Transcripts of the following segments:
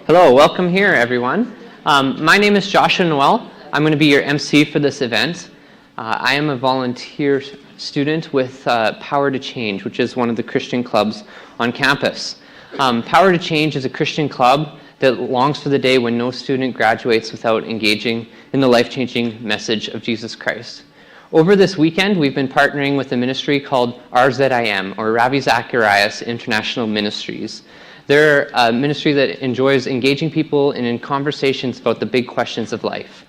Hello, welcome here, everyone. My name is Joshua Noel. I'm going to be your MC for this event. I am a volunteer student with Power to Change, which is one of the Christian clubs on campus. Power to Change is a Christian club that longs for the day when no student graduates without engaging in the life-changing message of Jesus Christ. Over this weekend, we've been partnering with a ministry called RZIM, or Ravi Zacharias International Ministries. They're a ministry that enjoys engaging people in conversations about the big questions of life.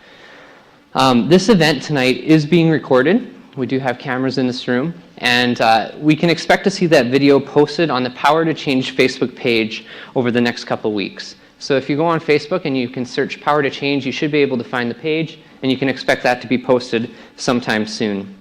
This event tonight is being recorded. We do have cameras in this room, and we can expect to see that video posted on the Power to Change Facebook page over the next couple weeks. So if you go on Facebook and you can search Power to Change, you should be able to find the page, and you can expect that to be posted sometime soon.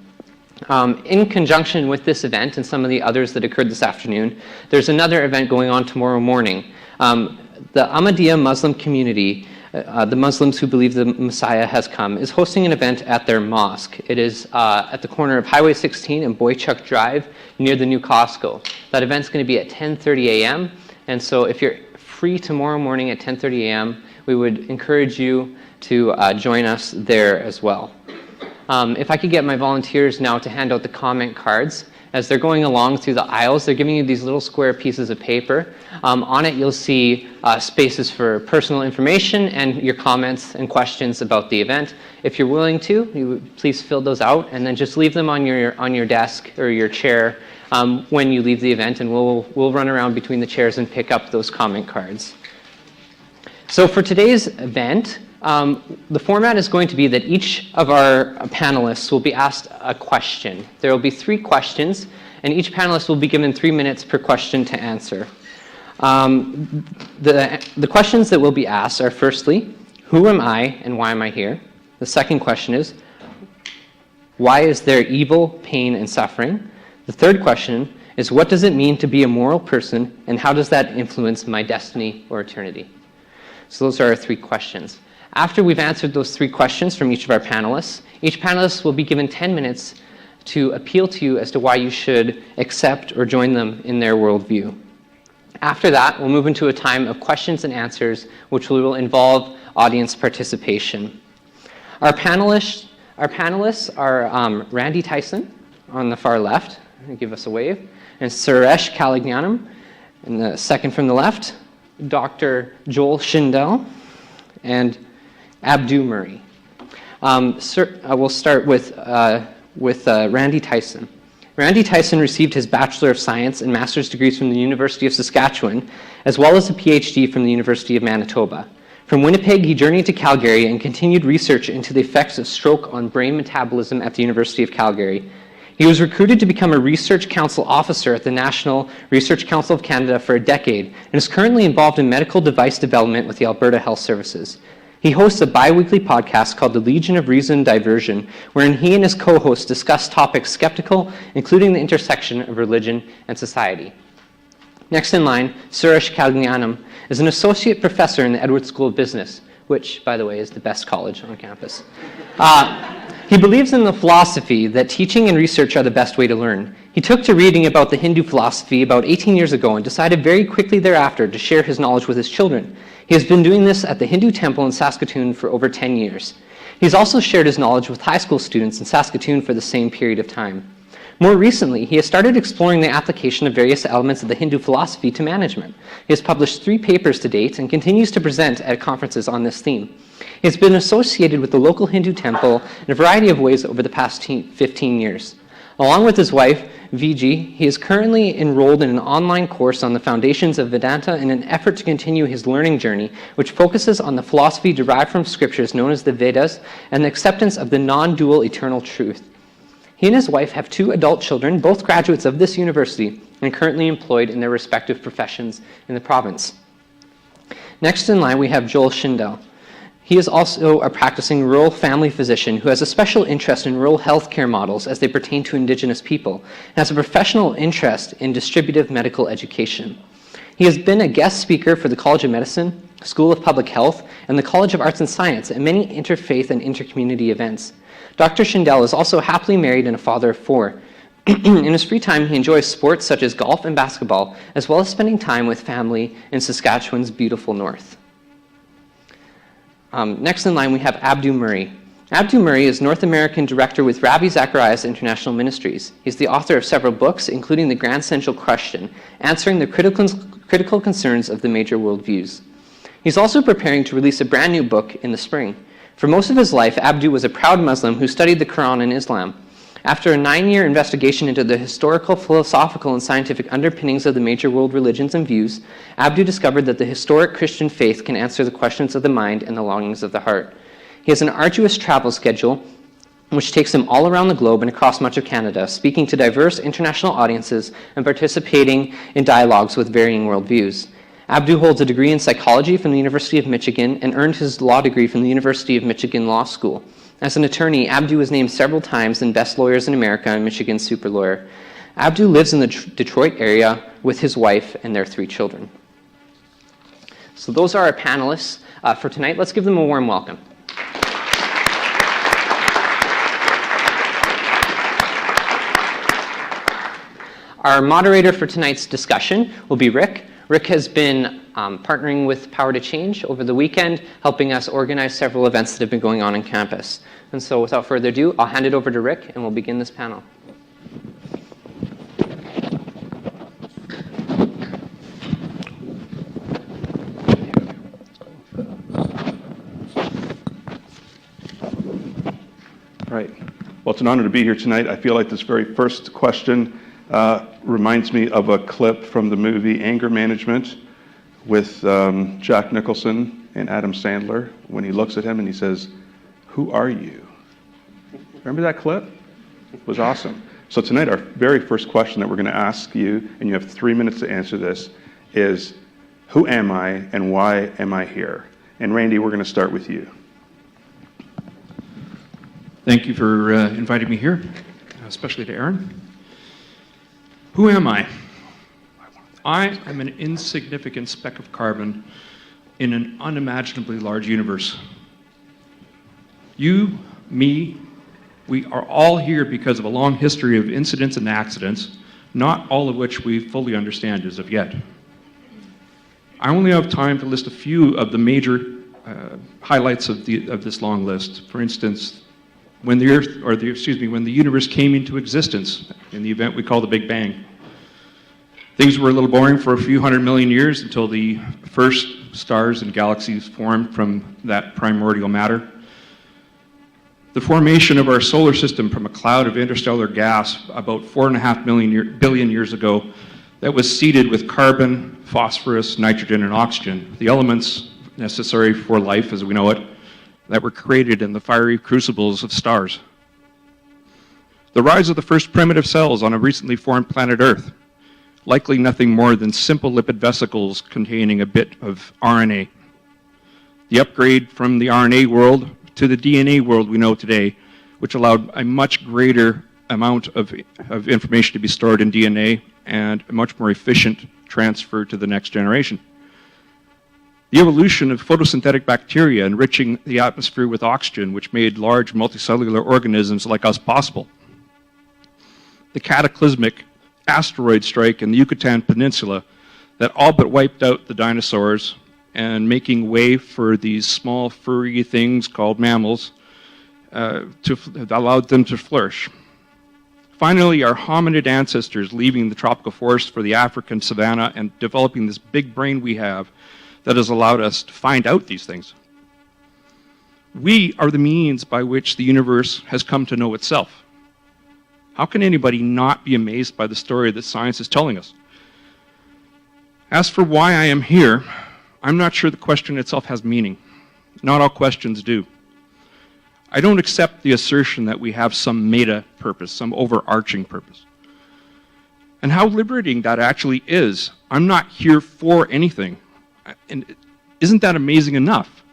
In conjunction with this event and some of the others that occurred this afternoon, there's another event going on tomorrow morning. The Ahmadiyya Muslim community, the Muslims who believe the Messiah has come, is hosting an event at their mosque. It is at the corner of Highway 16 and Boychuk Drive near the new Costco. That event's going to be at 10:30 a.m. And so if you're free tomorrow morning at 10:30 a.m., we would encourage you to join us there as well. If I could get my volunteers now to hand out the comment cards. As they're going along through the aisles, they're giving you these little square pieces of paper. On it, you'll see spaces for personal information and your comments and questions about the event. If you're willing to, you would please fill those out and then just leave them on your desk or your chair when you leave the event, and we'll run around between the chairs and pick up those comment cards. So for today's event, the format is going to be that each of our panelists will be asked a question. There will be 3 questions, and each panelist will be given 3 minutes per question to answer. The questions that will be asked are, firstly, who am I and why am I here? The second question is, why is there evil, pain, and suffering? The third question is, what does it mean to be a moral person, and how does that influence my destiny or eternity? So those are our 3 questions. After we've answered those 3 questions from each of our panelists, each panelist will be given 10 minutes to appeal to you as to why you should accept or join them in their worldview. After that, we'll move into a time of questions and answers, which will involve audience participation. Our panelists are Randy Tyson on the far left, give us a wave, and Suresh Kalagyanam, and the second from the left, Dr. Joel Schindel, and Abdu Murray. We'll start with Randy Tyson. Randy Tyson received his Bachelor of Science and Master's degrees from the University of Saskatchewan, as well as a PhD from the University of Manitoba. From Winnipeg, he journeyed to Calgary and continued research into the effects of stroke on brain metabolism at the University of Calgary. He was recruited to become a Research Council officer at the National Research Council of Canada for a decade and is currently involved in medical device development with the Alberta Health Services. He hosts a bi-weekly podcast called The Legion of Reason Diversion, wherein he and his co-hosts discuss topics skeptical, including the intersection of religion and society. Next in line, Suresh Kalagyanam is an associate professor in the Edwards School of Business, which, by the way, is the best college on campus. He believes in the philosophy that teaching and research are the best way to learn. He took to reading about the Hindu philosophy about 18 years ago and decided very quickly thereafter to share his knowledge with his children. He has been doing this at the Hindu temple in Saskatoon for over 10 years. He's also shared his knowledge with high school students in Saskatoon for the same period of time. More recently, he has started exploring the application of various elements of the Hindu philosophy to management. He has published 3 papers to date and continues to present at conferences on this theme. He has been associated with the local Hindu temple in a variety of ways over the past 15 years. Along with his wife, Viji, he is currently enrolled in an online course on the foundations of Vedanta in an effort to continue his learning journey, which focuses on the philosophy derived from scriptures known as the Vedas and the acceptance of the non-dual eternal truth. He and his wife have 2 adult children, both graduates of this university, and currently employed in their respective professions in the province. Next in line, we have Joel Schindel. He is also a practicing rural family physician who has a special interest in rural healthcare models as they pertain to Indigenous people, and has a professional interest in distributive medical education. He has been a guest speaker for the College of Medicine, School of Public Health, and the College of Arts and Science at many interfaith and intercommunity events. Dr. Schindel is also happily married and a father of 4. In his free time, he enjoys sports such as golf and basketball, as well as spending time with family in Saskatchewan's beautiful north. Next in line, we have Abdu Murray. Abdu Murray is North American director with Ravi Zacharias International Ministries. He's the author of several books, including The Grand Central Question, answering the critical concerns of the major worldviews. He's also preparing to release a brand new book in the spring. For most of his life, Abdu was a proud Muslim who studied the Quran and Islam. After a 9-year investigation into the historical, philosophical, and scientific underpinnings of the major world religions and views, Abdu discovered that the historic Christian faith can answer the questions of the mind and the longings of the heart. He has an arduous travel schedule which takes him all around the globe and across much of Canada, speaking to diverse international audiences and participating in dialogues with varying worldviews. Abdu holds a degree in psychology from the University of Michigan and earned his law degree from the University of Michigan Law School. As an attorney, Abdu was named several times in Best Lawyers in America and Michigan Super Lawyer. Abdu lives in the Detroit area with his wife and their 3 children. So those are our panelists for tonight. Let's give them a warm welcome. Our moderator for tonight's discussion will be Rick. Rick has been partnering with Power to Change over the weekend, helping us organize several events that have been going on campus. And so without further ado, I'll hand it over to Rick and we'll begin this panel. Right. Well, it's an honor to be here tonight. I feel like this very first question reminds me of a clip from the movie Anger Management with Jack Nicholson and Adam Sandler when he looks at him and he says, "Who are you?" Remember that clip? It was awesome. So tonight our very first question that we're going to ask you, and you have 3 minutes to answer this, is who am I and why am I here? And Randy, we're going to start with you. Thank you for inviting me here, especially to Aaron. Who am I? I am an insignificant speck of carbon in an unimaginably large universe. You, me, we are all here because of a long history of incidents and accidents, not all of which we fully understand as of yet. I only have time to list a few of the major highlights of this long list. For instance, when the universe came into existence in the event we call the Big Bang. Things were a little boring for a few 100 million years until the first stars and galaxies formed from that primordial matter. The formation of our solar system from a cloud of interstellar gas about 4.5 billion years ago that was seeded with carbon, phosphorus, nitrogen, and oxygen, the elements necessary for life as we know it, that were created in the fiery crucibles of stars. The rise of the first primitive cells on a recently formed planet Earth, likely nothing more than simple lipid vesicles containing a bit of RNA. The upgrade from the RNA world to the DNA world we know today, which allowed a much greater amount of information to be stored in DNA and a much more efficient transfer to the next generation. The evolution of photosynthetic bacteria enriching the atmosphere with oxygen, which made large multicellular organisms like us possible. The cataclysmic asteroid strike in the Yucatan Peninsula that all but wiped out the dinosaurs and making way for these small furry things called mammals that allowed them to flourish. Finally, our hominid ancestors leaving the tropical forest for the African savanna and developing this big brain we have that has allowed us to find out these things. We are the means by which the universe has come to know itself. How can anybody not be amazed by the story that science is telling us? As for why I am here, I'm not sure the question itself has meaning. Not all questions do. I don't accept the assertion that we have some meta purpose, some overarching purpose. And how liberating that actually is. I'm not here for anything. And isn't that amazing enough?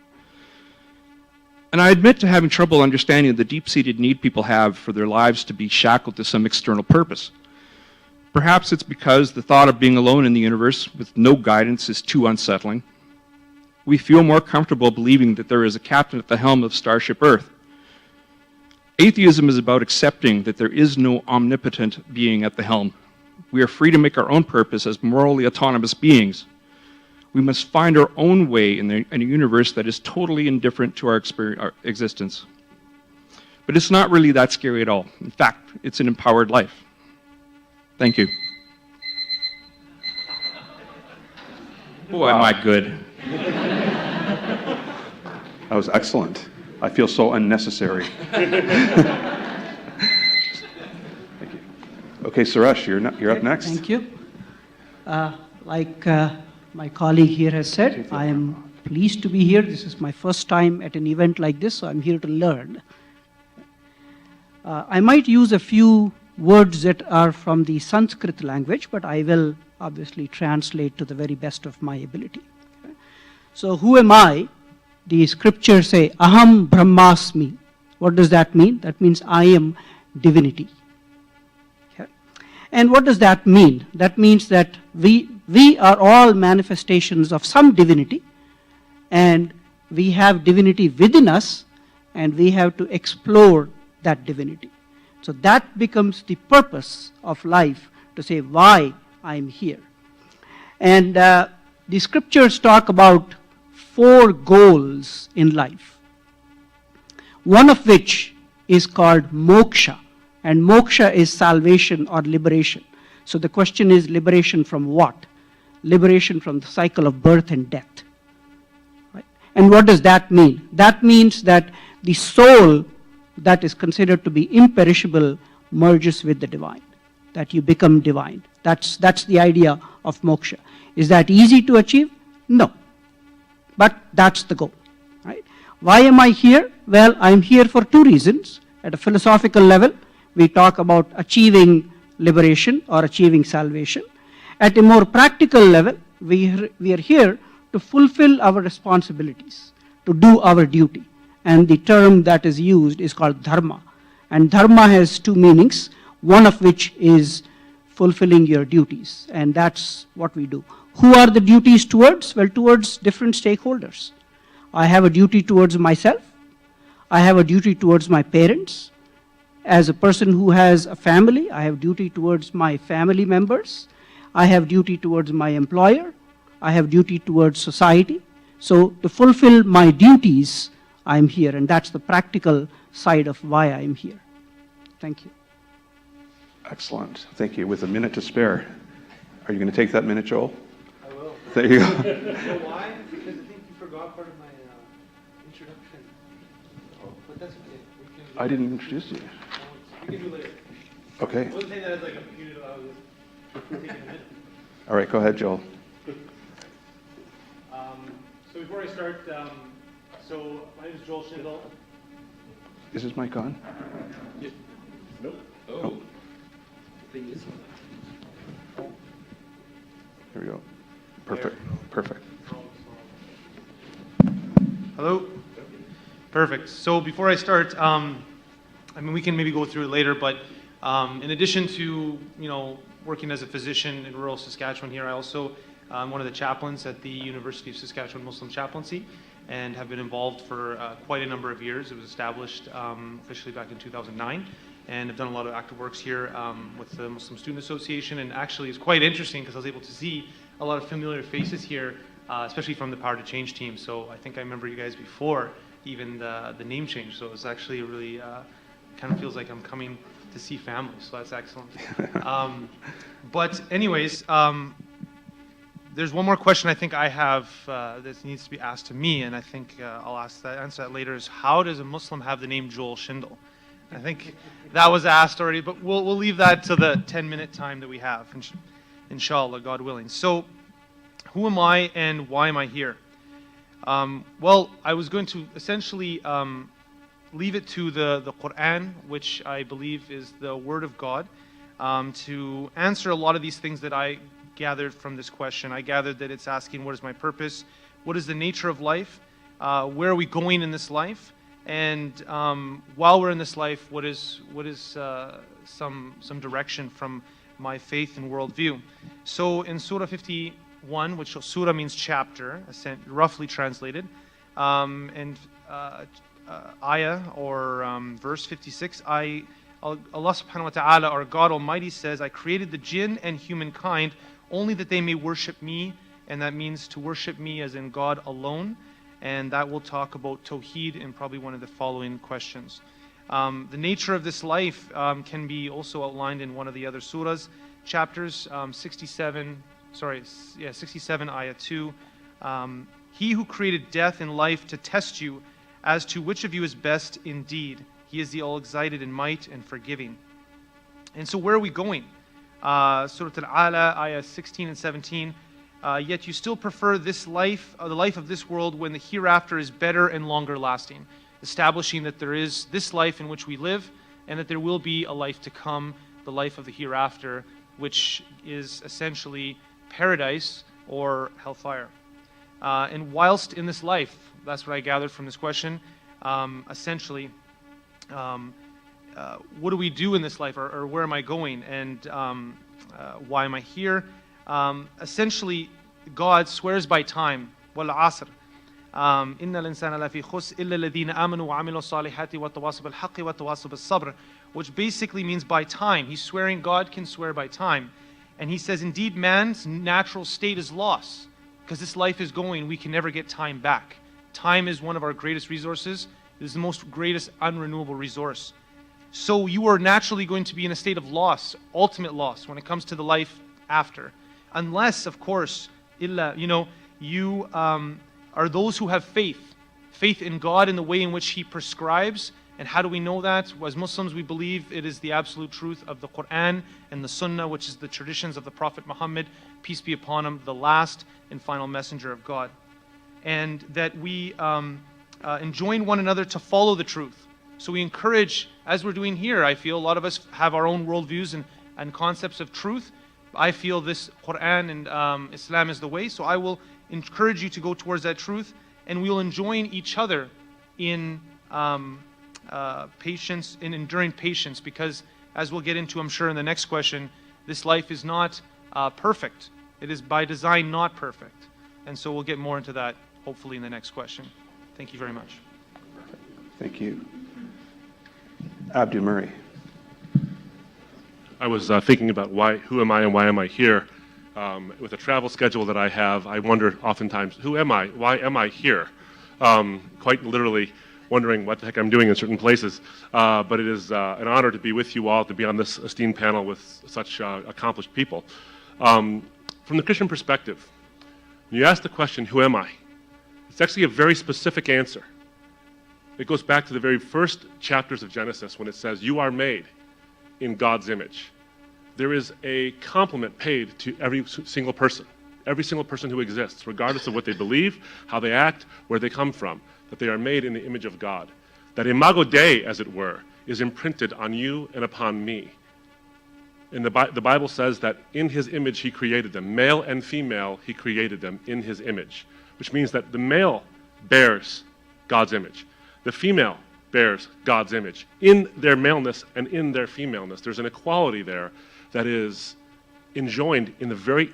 And I admit to having trouble understanding the deep-seated need people have for their lives to be shackled to some external purpose. Perhaps it's because the thought of being alone in the universe with no guidance is too unsettling. We feel more comfortable believing that there is a captain at the helm of Starship Earth. Atheism is about accepting that there is no omnipotent being at the helm. We are free to make our own purpose as morally autonomous beings. We must find our own way in a universe that is totally indifferent to our existence. But it's not really that scary at all. In fact, it's an empowered life. Thank you. Boy, am I good. That was excellent. I feel so unnecessary. Thank you. Okay, Suresh, you're up next. Thank you. Like my colleague here has said, I am pleased to be here. This is my first time at an event like this, so I'm here to learn. I might use a few words that are from the Sanskrit language, but I will obviously translate to the very best of my ability. So who am I? The scriptures say, Aham Brahmasmi. What does that mean? That means I am divinity. Okay. And what does that mean? That means that we are all manifestations of some divinity, and we have divinity within us, and we have to explore that divinity. So that becomes the purpose of life, to say why I'm here. And the scriptures talk about 4 goals in life, one of which is called moksha, and moksha is salvation or liberation. So the question is, liberation from what? Liberation from the cycle of birth and death. Right? And what does that mean? That means that the soul that is considered to be imperishable merges with the divine, that you become divine. That's the idea of moksha. Is that easy to achieve? No. But that's the goal. Right? Why am I here? Well, I'm here for 2 reasons. At a philosophical level, we talk about achieving liberation or achieving salvation. At a more practical level, we are here to fulfill our responsibilities, to do our duty. And the term that is used is called dharma. And dharma has 2 meanings, one of which is fulfilling your duties. And that's what we do. Who are the duties towards? Well, towards different stakeholders. I have a duty towards myself. I have a duty towards my parents. As a person who has a family, I have duty towards my family members. I have duty towards my employer. I have duty towards society. So to fulfill my duties, I'm here, and that's the practical side of why I'm here. Thank you. Excellent. Thank you. With a minute to spare, are you going to take that minute, Joel? I will. There you go. You know why? Because I think you forgot part of my introduction. But that's okay. We can I didn't introduce you. we can do later. Okay. I wasn't saying that as like a punitive, I was taking a minute. All right, go ahead, Joel. So before I start, so my name is Joel Schindel. Is his mic on? Nope. Oh. Thing is. Here we go. Perfect. Perfect. Hello? Perfect. So before I start, I mean, we can maybe go through it later, but in addition to, working as a physician in rural Saskatchewan here, I also am one of the chaplains at the University of Saskatchewan Muslim Chaplaincy and have been involved for quite a number of years. It was established officially back in 2009, and have done a lot of active works here with the Muslim Student Association, and actually it's quite interesting because I was able to see a lot of familiar faces here, especially from the Power to Change team. So I think I remember you guys before even the name change, so it's actually really kind of feels like I'm coming to see family, so that's excellent. But anyways, there's one more question I think I have that needs to be asked to me, and I think I'll answer that later, is how does a Muslim have the name Joel Schindel? I think that was asked already, but we'll leave that to the 10-minute time that we have, inshallah, God willing. So who am I and why am I here? Well, I was going to essentially leave it to the Quran, which I believe is the Word of God, to answer a lot of these things that I gathered from this question. I gathered that it's asking, what is my purpose? What is the nature of life? Where are we going in this life? And while we're in this life, what is some direction from my faith and worldview? So in Surah 51, which Surah means chapter, roughly translated, and ayah or verse 56, Allah subhanahu wa ta'ala, our God Almighty says, I created the jinn and humankind only that they may worship me and that means to worship me as in God alone, and that will talk about Tawheed in probably one of the following questions. The nature of this life can be also outlined in one of the other surahs, chapters 67, ayah 2. He who created death and life to test you as to which of you is best indeed. He is the all-excited in might and forgiving. And so where are we going? Surah Al-Ala, ayah 16 and 17. Yet you still prefer this life, the life of this world, when the hereafter is better and longer lasting, establishing that there is this life in which we live and that there will be a life to come, the life of the hereafter, which is essentially paradise or hellfire. And whilst in this life, that's what I gathered from this question, essentially, what do we do in this life, or where am I going, and why am I here? Essentially, God swears by time. وَالْعَصْرِ إِنَّ الْإِنسَانَ لَفِي خُسْرٍ إِلَّا الَّذِينَ آمَنُوا وَعَمِلُوا الصَّالِحَاتِ وَتَوَاصَوْا بِالْحَقِّ وَتَوَاصَوْا بِالصَّبْرِ, which basically means by time. He's swearing, God can swear by time. And he says, indeed, man's natural state is loss. Because this life is going, we can never get time back. Time is one of our greatest resources. It is the most greatest unrenewable resource. So you are naturally going to be in a state of loss, ultimate loss, when it comes to the life after. Unless, of course, you are those who have faith in God in the way in which He prescribes. And how do we know that? Well, as Muslims, we believe it is the absolute truth of the Quran and the Sunnah, which is the traditions of the Prophet Muhammad, peace be upon him, the last and final messenger of God. And that we enjoin one another to follow the truth. So we encourage, as we're doing here, I feel a lot of us have our own worldviews and concepts of truth. I feel this Quran and Islam is the way, so I will encourage you to go towards that truth, and we will enjoin each other in patience, in enduring patience, because as we'll get into, I'm sure, in the next question, this life is not perfect. It is by design not perfect. And so we'll get more into that, hopefully, in the next question. Thank you very much. Thank you. Abdu Murray. I was thinking about who am I and why am I here? With a travel schedule that I have, I wonder oftentimes, who am I? Why am I here? Quite literally wondering what the heck I'm doing in certain places. But it is an honor to be with you all, to be on this esteemed panel with such accomplished people. From the Christian perspective, when you ask the question, who am I? It's actually a very specific answer. It goes back to the very first chapters of Genesis when it says, you are made in God's image. There is a compliment paid to every single person who exists, regardless of what they believe, how they act, where they come from, that they are made in the image of God. That imago Dei, as it were, is imprinted on you and upon me. And the Bible says that in His image He created them. Male and female, He created them in His image, which means that the male bears God's image. The female bears God's image. In their maleness and in their femaleness, there's an equality there that is enjoined in the very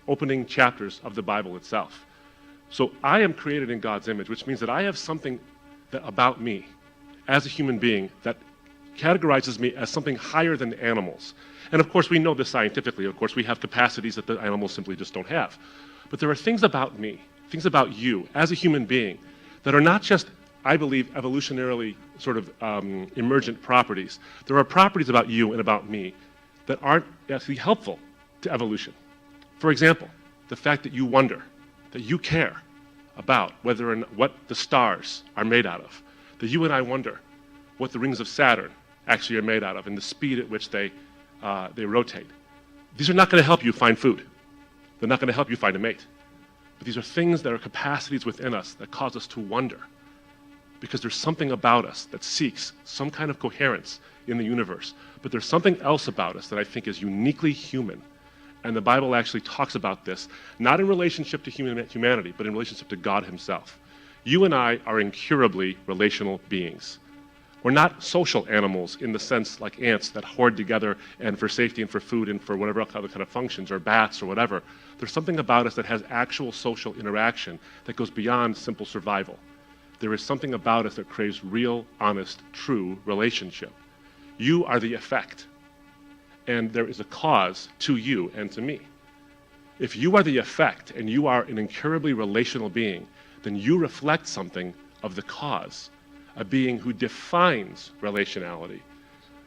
opening chapters of the Bible itself. So I am created in God's image, which means that I have something about me as a human being that categorizes me as something higher than animals. And of course, we know this scientifically. Of course, we have capacities that the animals simply just don't have. But there are things about me, things about you as a human being that are not just, I believe, evolutionarily sort of emergent properties. There are properties about you and about me that aren't actually helpful to evolution. For example, the fact that you wonder, that you care about whether and what the stars are made out of, that you and I wonder what the rings of Saturn actually are made out of and the speed at which they rotate. These are not going to help you find food. They're not going to help you find a mate. But these are things that are capacities within us that cause us to wonder, because there's something about us that seeks some kind of coherence in the universe. But there's something else about us that I think is uniquely human. And the Bible actually talks about this, not in relationship to humanity, but in relationship to God Himself. You and I are incurably relational beings. We're not social animals in the sense like ants that hoard together and for safety and for food and for whatever other kind of functions, or bats or whatever. There's something about us that has actual social interaction that goes beyond simple survival. There is something about us that craves real, honest, true relationship. You are the effect, and there is a cause to you and to me. If you are the effect and you are an incurably relational being, then you reflect something of the cause, a being who defines relationality.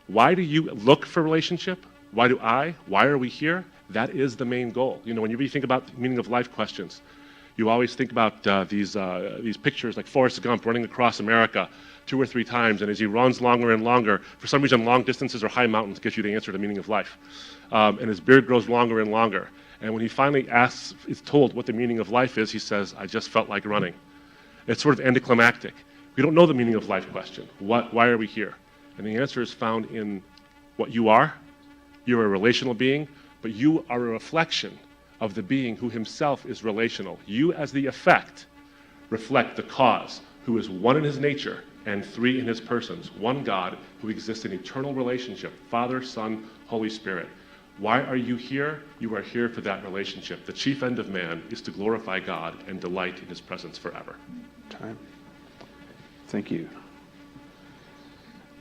Why do you look for relationship? Why do I? Why are we here? That is the main goal. You know, when you really think about meaning of life questions, you always think about these pictures like Forrest Gump running across America 2 or 3 times, and as he runs longer and longer, for some reason long distances or high mountains gets you the answer to the meaning of life. And his beard grows longer and longer. And when he finally is told what the meaning of life is, he says, I just felt like running. It's sort of anticlimactic. We don't know the meaning of life question. Why are we here? And the answer is found in what you are. You're a relational being, but you are a reflection of the being who himself is relational. You, as the effect, reflect the cause, who is one in his nature and 3 in his persons, one God who exists in eternal relationship, Father, Son, Holy Spirit. Why are you here? You are here for that relationship. The chief end of man is to glorify God and delight in his presence forever. Time. Thank you.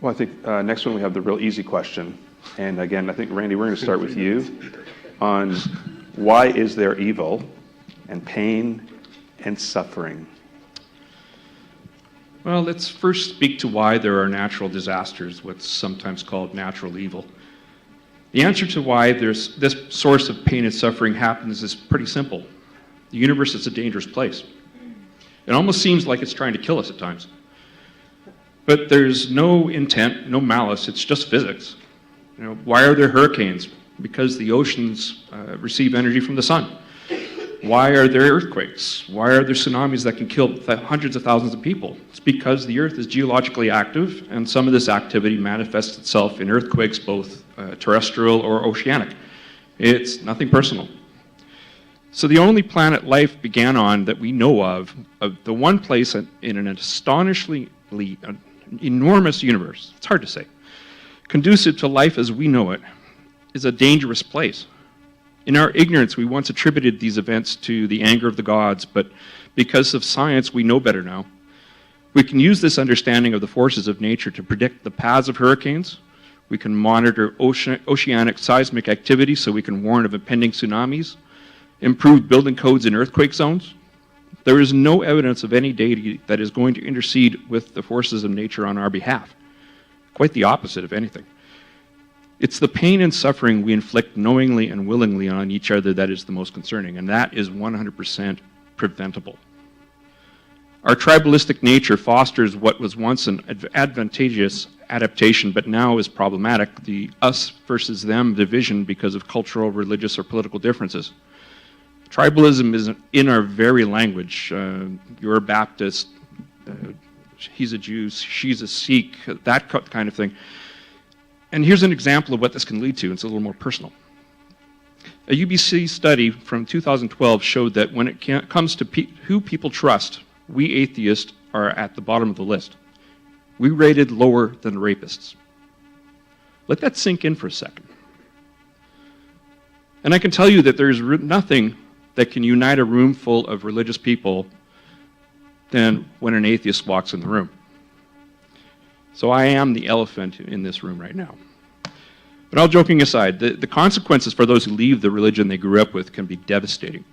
Well, I think next one we have the real easy question. And again, I think, Randy, we're going to start with you on why is there evil and pain and suffering? Well, let's first speak to why there are natural disasters, what's sometimes called natural evil. The answer to why there's this source of pain and suffering happens is pretty simple. The universe is a dangerous place. It almost seems like it's trying to kill us at times. But there's no intent, no malice, it's just physics. You know, why are there hurricanes? Because the oceans receive energy from the sun. Why are there earthquakes? Why are there tsunamis that can kill hundreds of thousands of people? It's because the Earth is geologically active, and some of this activity manifests itself in earthquakes, both terrestrial or oceanic. It's nothing personal. So the only planet life began on that we know of the one place in an astonishingly enormous universe, it's hard to say, conducive to life as we know it, is a dangerous place. In our ignorance, we once attributed these events to the anger of the gods, but because of science, we know better now. We can use this understanding of the forces of nature to predict the paths of hurricanes. We can monitor oceanic seismic activity so we can warn of impending tsunamis, improve building codes in earthquake zones. There is no evidence of any deity that is going to intercede with the forces of nature on our behalf. Quite the opposite, if anything. It's the pain and suffering we inflict knowingly and willingly on each other that is the most concerning, and that is 100% preventable. Our tribalistic nature fosters what was once an advantageous adaptation, but now is problematic, the us versus them division because of cultural, religious, or political differences. Tribalism is in our very language. You're a Baptist, he's a Jew, she's a Sikh, that kind of thing. And here's an example of what this can lead to. It's a little more personal. A UBC study from 2012 showed that when it comes to who people trust, we atheists are at the bottom of the list. We rated lower than rapists. Let that sink in for a second. And I can tell you that there's nothing that can unite a room full of religious people than when an atheist walks in the room. So I am the elephant in this room right now. But all joking aside, the consequences for those who leave the religion they grew up with can be devastating.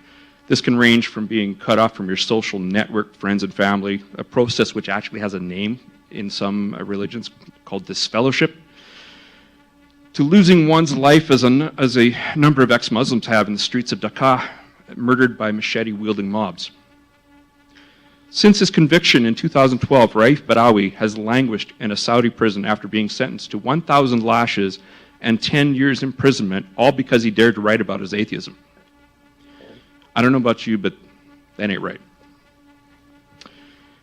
This can range from being cut off from your social network, friends and family, a process which actually has a name in some religions called disfellowship, to losing one's life as a number of ex-Muslims have in the streets of Dhaka, murdered by machete-wielding mobs. Since his conviction in 2012, Raif Badawi has languished in a Saudi prison after being sentenced to 1,000 lashes and 10 years imprisonment, all because he dared to write about his atheism. I don't know about you, but that ain't right.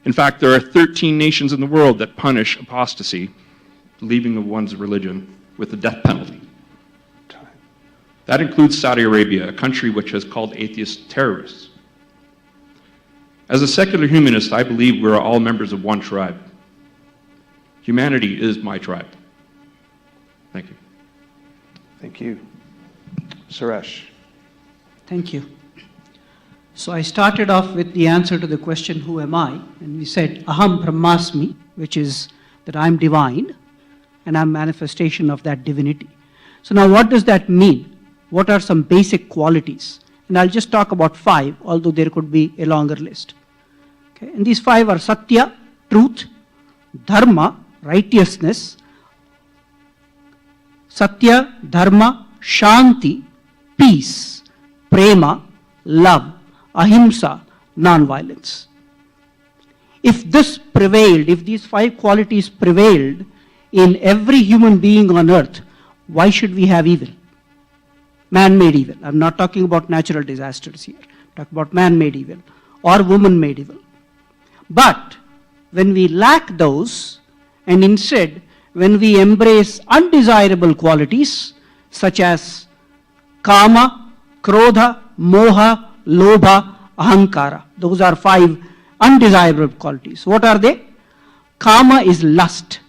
In fact, there are 13 nations in the world that punish apostasy, leaving of one's religion, with the death penalty. That includes Saudi Arabia, a country which has called atheists terrorists. As a secular humanist, I believe we're all members of one tribe. Humanity is my tribe. Thank you. Thank you. Suresh. Thank you. So I started off with the answer to the question, who am I? And we said, aham brahmasmi, which is that I'm divine, and I'm manifestation of that divinity. So now what does that mean? What are some basic qualities? And I'll just talk about 5, although there could be a longer list. Okay? And these 5 are Satya, truth; Dharma, righteousness; Satya, Dharma, Shanti, peace; Prema, love; Ahimsa, non-violence. If this prevailed, if these 5 qualities prevailed in every human being on earth, why should we have evil? Man-made evil. I'm not talking about natural disasters here. I'm talking about man-made evil or woman-made evil. But when we lack those, and instead when we embrace undesirable qualities such as kama, krodha, moha, lobha, ahankara. Those are 5 undesirable qualities. What are they? Kama is lust.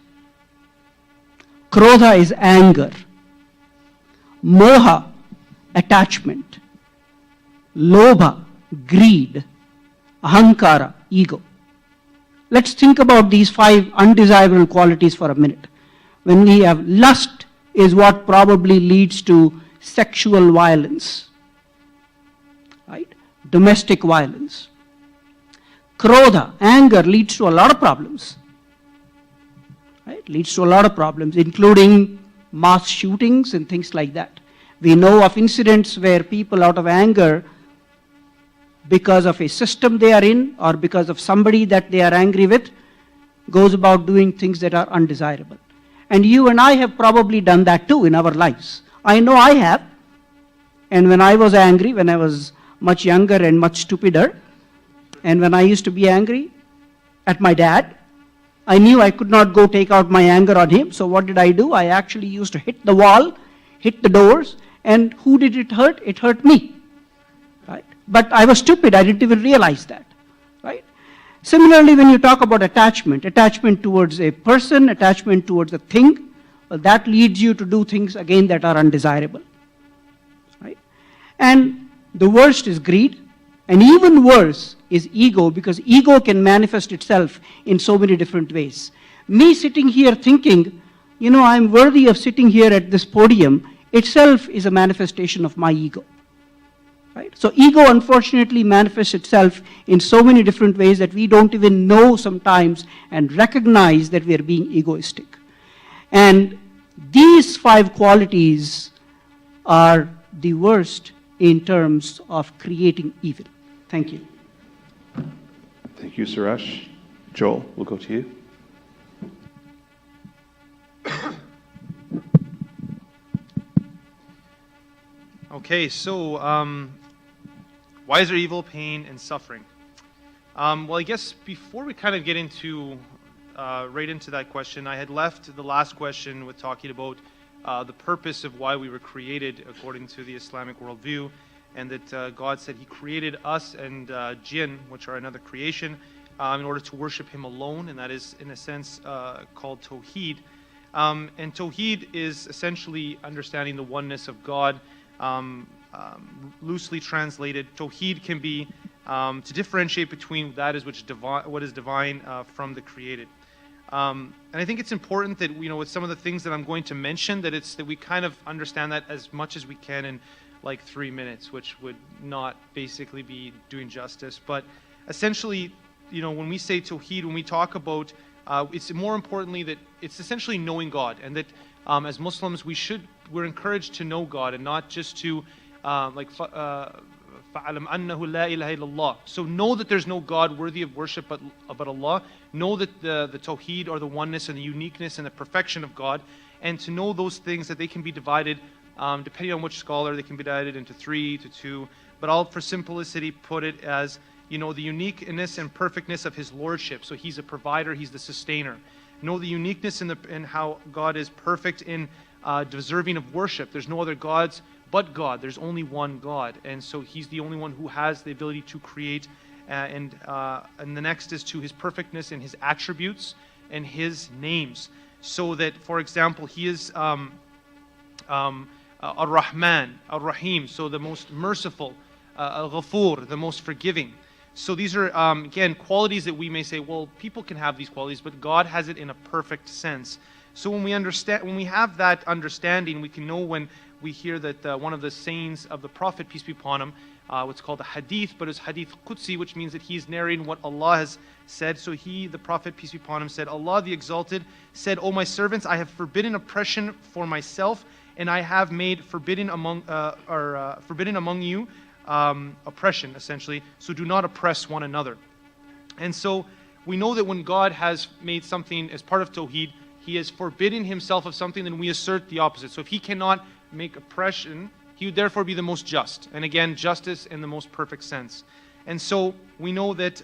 Krodha is anger. Moha, attachment. Lobha, greed. Ahankara, ego. Let's think about these 5 undesirable qualities for a minute. When we have lust is what probably leads to sexual violence, right? Domestic violence. Krodha, anger, leads to a lot of problems, right? Leads to a lot of problems, including mass shootings and things like that. We know of incidents where people out of anger, because of a system they are in or because of somebody that they are angry with, goes about doing things that are undesirable. And you and I have probably done that too in our lives. I know I have. And when I was angry, when I was much younger and much stupider, and when I used to be angry at my dad, I knew I could not go take out my anger on him. So what did I do? I actually used to hit the wall, hit the doors, and who did it hurt? It hurt me. Right? But I was stupid. I didn't even realize that. Right? Similarly, when you talk about attachment towards a person, attachment towards a thing, well, that leads you to do things again that are undesirable. Right? And the worst is greed, and even worse is ego, because ego can manifest itself in so many different ways. Me sitting here thinking, you know, I'm worthy of sitting here at this podium itself is a manifestation of my ego. Right? So ego unfortunately manifests itself in so many different ways that we don't even know sometimes and recognize that we are being egoistic. And these 5 qualities are the worst in terms of creating evil. Thank you. Thank you, Suresh. Joel, we'll go to you. Okay, so why is there evil, pain, and suffering? Well, I guess before we kind of get into right into that question, I had left the last question with talking about the purpose of why we were created according to the Islamic worldview, and that God said He created us and jinn, which are another creation, in order to worship Him alone, and that is in a sense called Tawheed. And Tawheed is essentially understanding the oneness of God. Loosely translated, Tawheed can be to differentiate between that is what is divine from the created. And I think it's important that, you know, with some of the things that I'm going to mention, that we kind of understand that as much as we can in like 3 minutes, which would not basically be doing justice. But essentially, you know, when we say Tawheed, when we talk about, it's more importantly that it's essentially knowing God, and that as Muslims we're encouraged to know God and not just to فَعَلَمْ أَنَّهُ لَا إِلَهَ إِلَّا اللَّهِ. So know that there's no God worthy of worship but Allah. Know that the Tawheed, or the oneness and the uniqueness and the perfection of God, and to know those things that they can be divided, depending on which scholar, they can be divided into 3 to 2. But I'll, for simplicity, put it as, you know, the uniqueness and perfectness of His Lordship. So He's a provider, He's the sustainer. Know the uniqueness in how God is perfect in deserving of worship. There's no other gods but God. There's only one God. And so He's the only one who has the ability to create. And the next is to His perfectness in His attributes and His names. So that, for example, He is Ar-Rahman, Ar-Rahim, so the most merciful, Al-Ghafur, the most forgiving. So these are, again, qualities that we may say, well, people can have these qualities, but God has it in a perfect sense. So when we have that understanding, we can know when we hear that one of the sayings of the Prophet, peace be upon him, what's called a hadith, but it's hadith Qudsi, which means that he's narrating what Allah has said. So he, the Prophet, peace be upon him, said, Allah the Exalted said, O my servants, I have forbidden oppression for myself, and I have made forbidden among you oppression, essentially. So do not oppress one another. And so we know that when God has made something as part of Tawheed, he has forbidden himself of something, then we assert the opposite. So if he cannot make oppression, he would therefore be the most just. And again, justice in the most perfect sense. And so we know that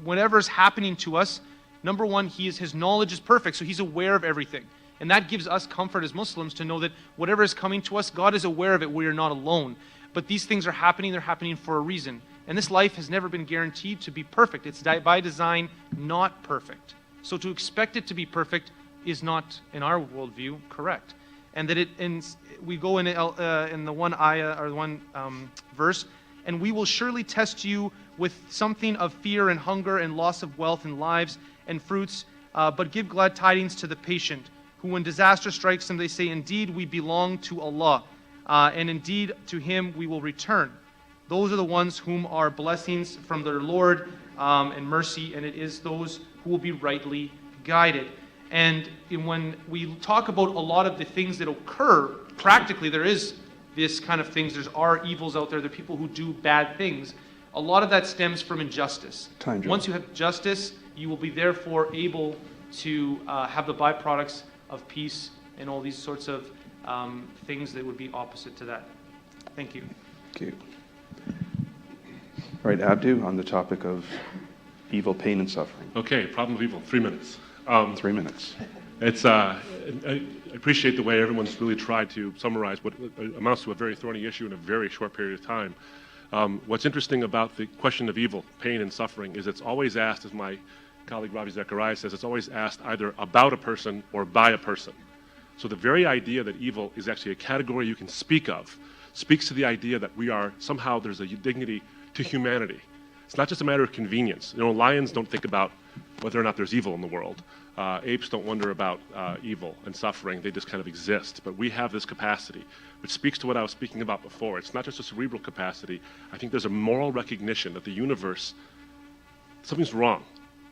whatever is happening to us, number one, his knowledge is perfect, so he's aware of everything. And that gives us comfort as Muslims to know that whatever is coming to us, God is aware of it. We are not alone. But these things are happening, they're happening for a reason. And this life has never been guaranteed to be perfect. It's by design not perfect. So to expect it to be perfect is not, in our worldview, correct. And that we go in the one ayah, or one verse, and we will surely test you with something of fear and hunger and loss of wealth and lives and fruits, but give glad tidings to the patient, who when disaster strikes them, they say, indeed we belong to Allah, and indeed to Him we will return. Those are the ones whom are blessings from their Lord and mercy, and it is those who will be rightly guided. And when we talk about a lot of the things that occur, practically there is this kind of things. There are evils out there. There are people who do bad things. A lot of that stems from injustice. Once you have justice, you will be therefore able to have the byproducts of peace and all these sorts of things that would be opposite to that. Thank you. Thank you. All right, Abdu, on the topic of evil, pain, and suffering. Okay, problem of evil, 3 minutes. 3 minutes. It's I appreciate the way everyone's really tried to summarize what amounts to a very thorny issue in a very short period of time. What's interesting about the question of evil, pain, and suffering is it's always asked, as my colleague Ravi Zachariah says, it's always asked either about a person or by a person. So the very idea that evil is actually a category you can speak of speaks to the idea that we are somehow, there's a dignity to humanity. It's not just a matter of convenience. You know, lions don't think about whether or not there's evil in the world. Apes don't wonder about evil and suffering. They just kind of exist. But we have this capacity, which speaks to what I was speaking about before. It's not just a cerebral capacity. I think there's a moral recognition that the universe, something's wrong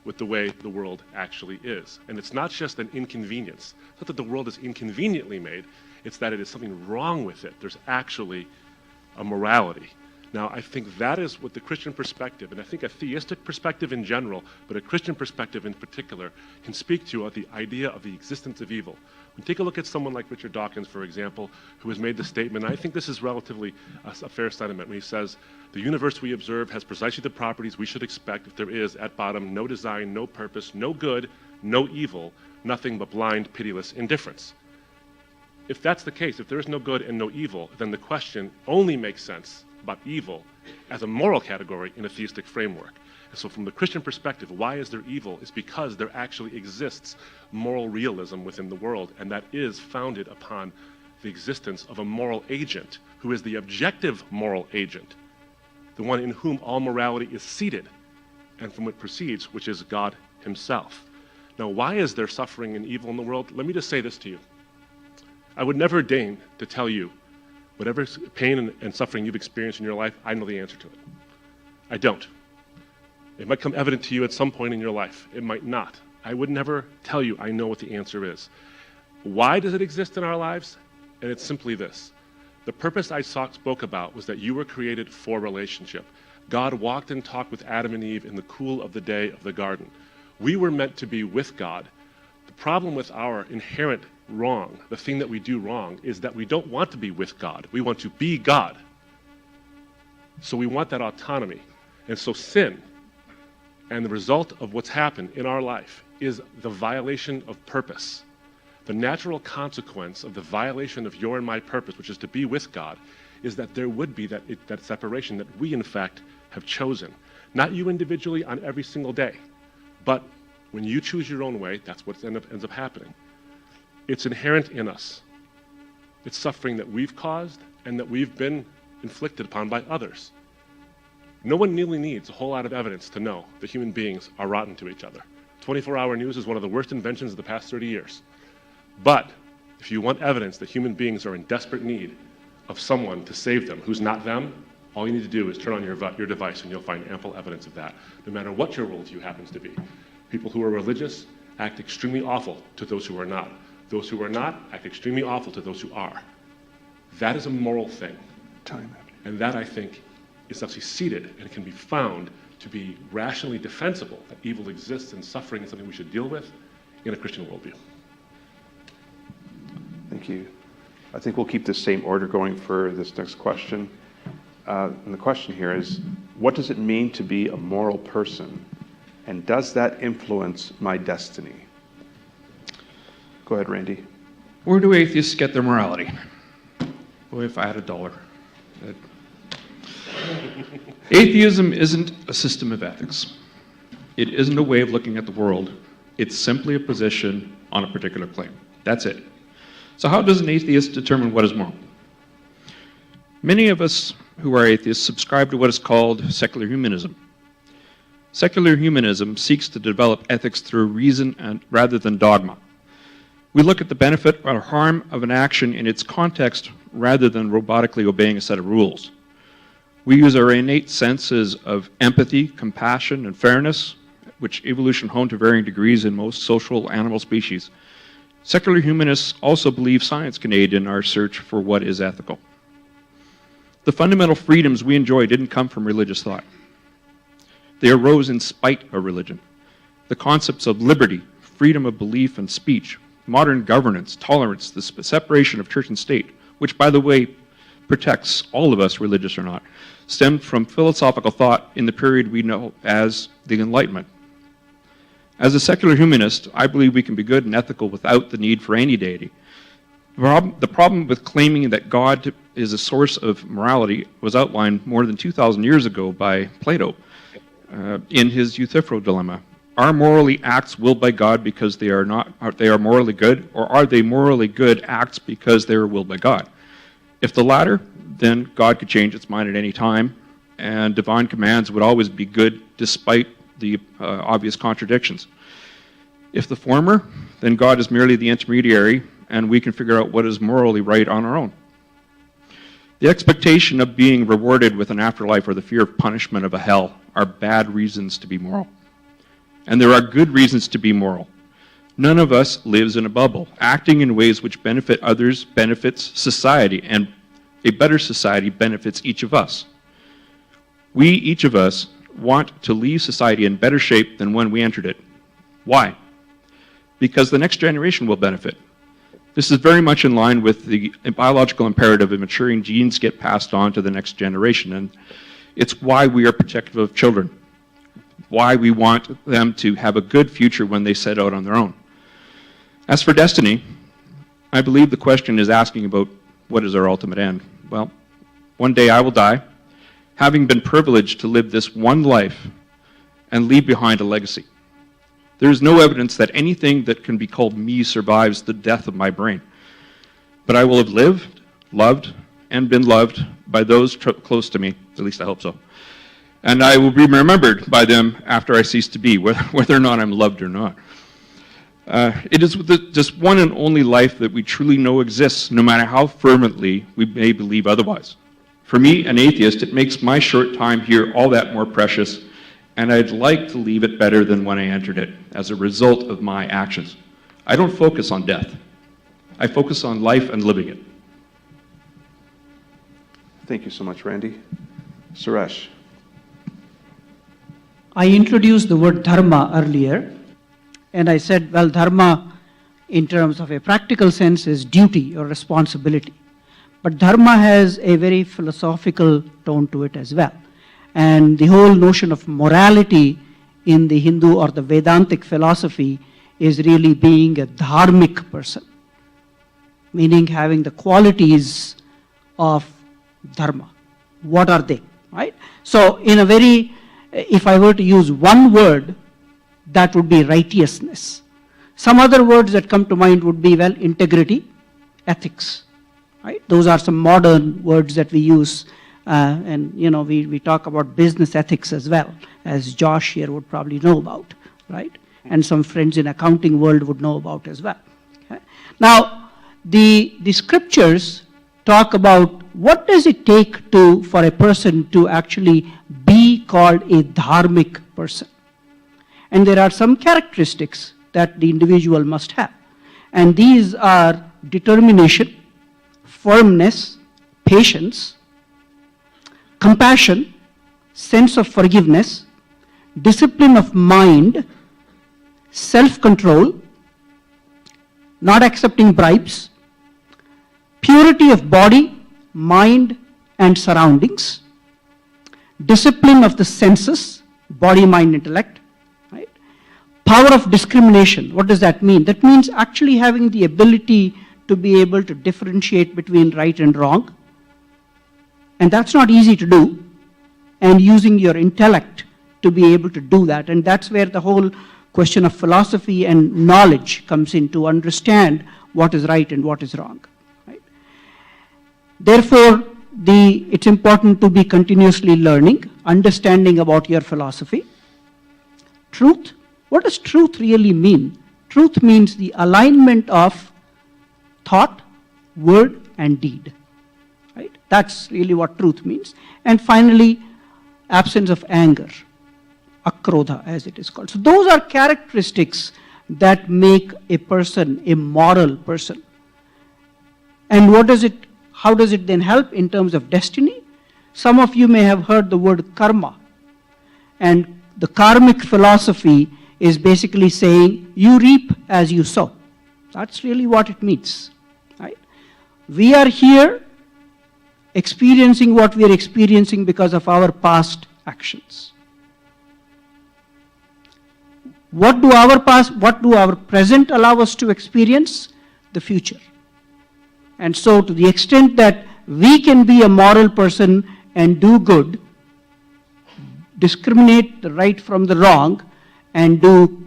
with the way the world actually is. And it's not just an inconvenience. It's not that the world is inconveniently made. It's that it is something wrong with it. There's actually a morality. Now, I think that is what the Christian perspective, and I think a theistic perspective in general, but a Christian perspective in particular, can speak to the idea of the existence of evil. We take a look at someone like Richard Dawkins, for example, who has made the statement, and I think this is relatively a fair sentiment, when he says, the universe we observe has precisely the properties we should expect if there is, at bottom, no design, no purpose, no good, no evil, nothing but blind, pitiless indifference. If that's the case, if there is no good and no evil, then the question only makes sense about evil as a moral category in a theistic framework. And so from the Christian perspective, why is there evil? Is because there actually exists moral realism within the world, and that is founded upon the existence of a moral agent who is the objective moral agent, the one in whom all morality is seated and from what proceeds, which is God himself. Now, why is there suffering and evil in the world? Let me just say this to you. I would never deign to tell you whatever pain and suffering you've experienced in your life, I know the answer to it. I don't. It might come evident to you at some point in your life. It might not. I would never tell you I know what the answer is. Why does it exist in our lives? And it's simply this. The purpose I spoke about was that you were created for relationship. God walked and talked with Adam and Eve in the cool of the day of the garden. We were meant to be with God. The problem with our inherent wrong, the thing that we do wrong, is that we don't want to be with God. We want to be God. So we want that autonomy. And so sin and the result of what's happened in our life is the violation of purpose. The natural consequence of the violation of your and my purpose, which is to be with God, is that there would be that separation that we, in fact, have chosen. Not you individually on every single day, but when you choose your own way, that's what ends up happening. It's inherent in us. It's suffering that we've caused and that we've been inflicted upon by others. No one really needs a whole lot of evidence to know that human beings are rotten to each other. 24-hour news is one of the worst inventions of the past 30 years. But if you want evidence that human beings are in desperate need of someone to save them who's not them, All you need to do is turn on your device and you'll find ample evidence of that, no matter what your worldview happens to be. People who are religious act extremely awful to those who are not. Those who are not act extremely awful to those who are. That is a moral thing. And that, I think, is actually seated and can be found to be rationally defensible, that evil exists and suffering is something we should deal with in a Christian worldview. Thank you. I think we'll keep the same order going for this next question. And the question here is, what does it mean to be a moral person? And does that influence my destiny? Go ahead, Randy. Where do atheists get their morality? Boy, if I had $1. Atheism isn't a system of ethics. It isn't a way of looking at the world. It's simply a position on a particular claim. That's it. So how does an atheist determine what is moral? Many of us who are atheists subscribe to what is called secular humanism. Secular humanism seeks to develop ethics through reason rather than dogma. We look at the benefit or harm of an action in its context rather than robotically obeying a set of rules. We use our innate senses of empathy, compassion, and fairness, which evolution honed to varying degrees in most social animal species. Secular humanists also believe science can aid in our search for what is ethical. The fundamental freedoms we enjoy didn't come from religious thought. They arose in spite of religion. The concepts of liberty, freedom of belief and speech, modern governance, tolerance, the separation of church and state, which, by the way, protects all of us, religious or not, stemmed from philosophical thought in the period we know as the Enlightenment. As a secular humanist, I believe we can be good and ethical without the need for any deity. The problem with claiming that God is a source of morality was outlined more than 2,000 years ago by Plato in his Euthyphro dilemma. Are morally acts willed by God because they are morally good, or are they morally good acts because they are willed by God? If the latter, then God could change its mind at any time, and divine commands would always be good despite the obvious contradictions. If the former, then God is merely the intermediary, and we can figure out what is morally right on our own. The expectation of being rewarded with an afterlife or the fear of punishment of a hell are bad reasons to be moral. And there are good reasons to be moral. None of us lives in a bubble. Acting in ways which benefit others benefits society, and a better society benefits each of us. We, each of us, want to leave society in better shape than when we entered it. Why? Because the next generation will benefit. This is very much in line with the biological imperative of maturing genes get passed on to the next generation, and it's why we are protective of children, why we want them to have a good future when they set out on their own. As for destiny, I believe the question is asking about what is our ultimate end. Well, one day I will die, having been privileged to live this one life and leave behind a legacy. There is no evidence that anything that can be called me survives the death of my brain. But I will have lived, loved, and been loved by those close to me, at least I hope so. And I will be remembered by them after I cease to be, whether or not I'm loved or not. It is just one and only life that we truly know exists, no matter how fervently we may believe otherwise. For me, an atheist, it makes my short time here all that more precious, and I'd like to leave it better than when I entered it, as a result of my actions. I don't focus on death. I focus on life and living it. Thank you so much, Randy. Suresh. I introduced the word dharma earlier, and I said, well, dharma in terms of a practical sense is duty or responsibility. But dharma has a very philosophical tone to it as well. And the whole notion of morality in the Hindu or the Vedantic philosophy is really being a dharmic person, meaning having the qualities of dharma. What are they, right? So in a very, if I were to use one word, that would be righteousness. Some other words that come to mind would be, well, integrity, ethics, right? Those are some modern words that we use. And you know, we talk about business ethics as well, as Josh here would probably know about, right? And some friends in accounting world would know about as well. Okay? Now, the scriptures talk about what does it take for a person to actually be called a dharmic person. And there are some characteristics that the individual must have. And these are determination, firmness, patience, compassion, sense of forgiveness, discipline of mind, self-control, not accepting bribes, purity of body, mind, and surroundings, discipline of the senses, body, mind, intellect, right? Power of discrimination, what does that mean? That means actually having the ability to be able to differentiate between right and wrong. And that's not easy to do. And using your intellect to be able to do that. And that's where the whole question of philosophy and knowledge comes in, to understand what is right and what is wrong. Right? Therefore, it's important to be continuously learning, understanding about your philosophy. Truth, what does truth really mean? Truth means the alignment of thought, word, and deed. Right? That's really what truth means. And finally, absence of anger, akrodha as it is called. So those are characteristics that make a person a moral person. And how does it then help in terms of destiny? Some of you may have heard the word karma. And the karmic philosophy is basically saying you reap as you sow. That's really what it means. Right? We are here experiencing what we are experiencing because of our past actions. What do our present allow us to experience? The future. And so to the extent that we can be a moral person and do good, discriminate the right from the wrong, and do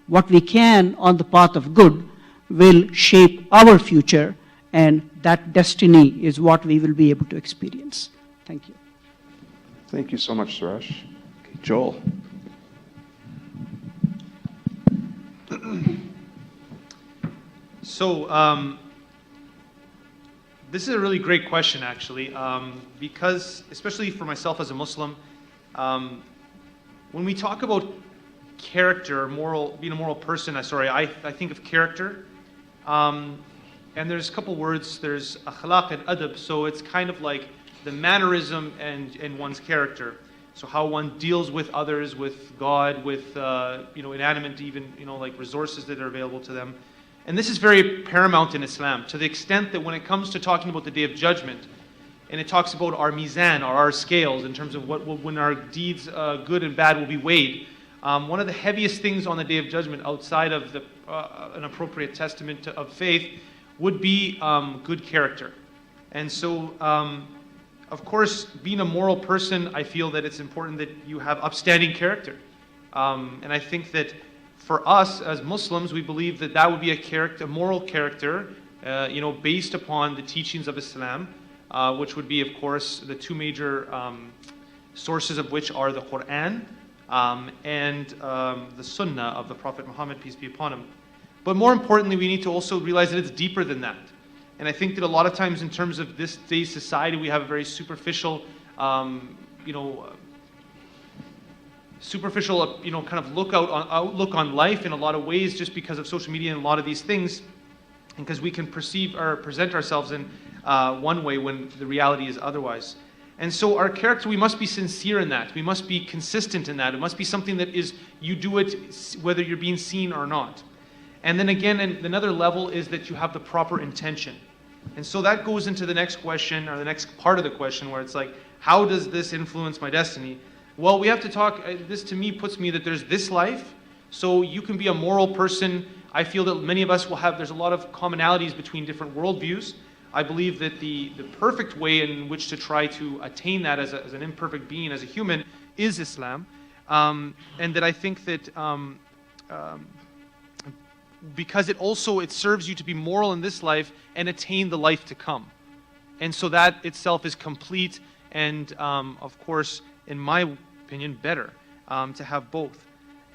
what we can on the path of good, will shape our future, and that destiny is what we will be able to experience. Thank you. Thank you so much, Suresh. Okay, Joel. So, this is a really great question, actually, because, especially for myself as a Muslim, when we talk about character, being a moral person, I think of character, and there's a couple words. There's akhlaq and adab, so it's kind of like the mannerism and one's character. So how one deals with others, with God, with inanimate, even like resources that are available to them. And this is very paramount in Islam, to the extent that when it comes to talking about the Day of Judgment, and it talks about our mizan, or our scales, in terms of when our deeds, good and bad, will be weighed. One of the heaviest things on the Day of Judgment, outside of an appropriate testament of faith, would be good character. And so, of course, being a moral person, I feel that it's important that you have upstanding character. And I think that for us as Muslims, we believe that that would be a moral character, based upon the teachings of Islam, which would be, of course, the two major sources of which are the Quran and the Sunnah of the Prophet Muhammad, peace be upon him. But more importantly, we need to also realize that it's deeper than that. And I think that a lot of times, in terms of this day's society, we have a very superficial, kind of outlook on life in a lot of ways, just because of social media and a lot of these things, and because we can perceive or present ourselves in one way when the reality is otherwise. And so our character, we must be sincere in that. We must be consistent in that. It must be something that is, you do it whether you're being seen or not. And then again, another level is that you have the proper intention. And so that goes into the next question, or the next part of the question, where it's like, how does this influence my destiny? Well, we have to talk, this to me puts me that there's this life, so you can be a moral person. I feel that many of us there's a lot of commonalities between different worldviews. I believe that the perfect way in which to try to attain that as an imperfect being, as a human, is Islam. And that I think that because it serves you to be moral in this life and attain the life to come. And so that itself is complete and, of course, in my opinion, better to have both.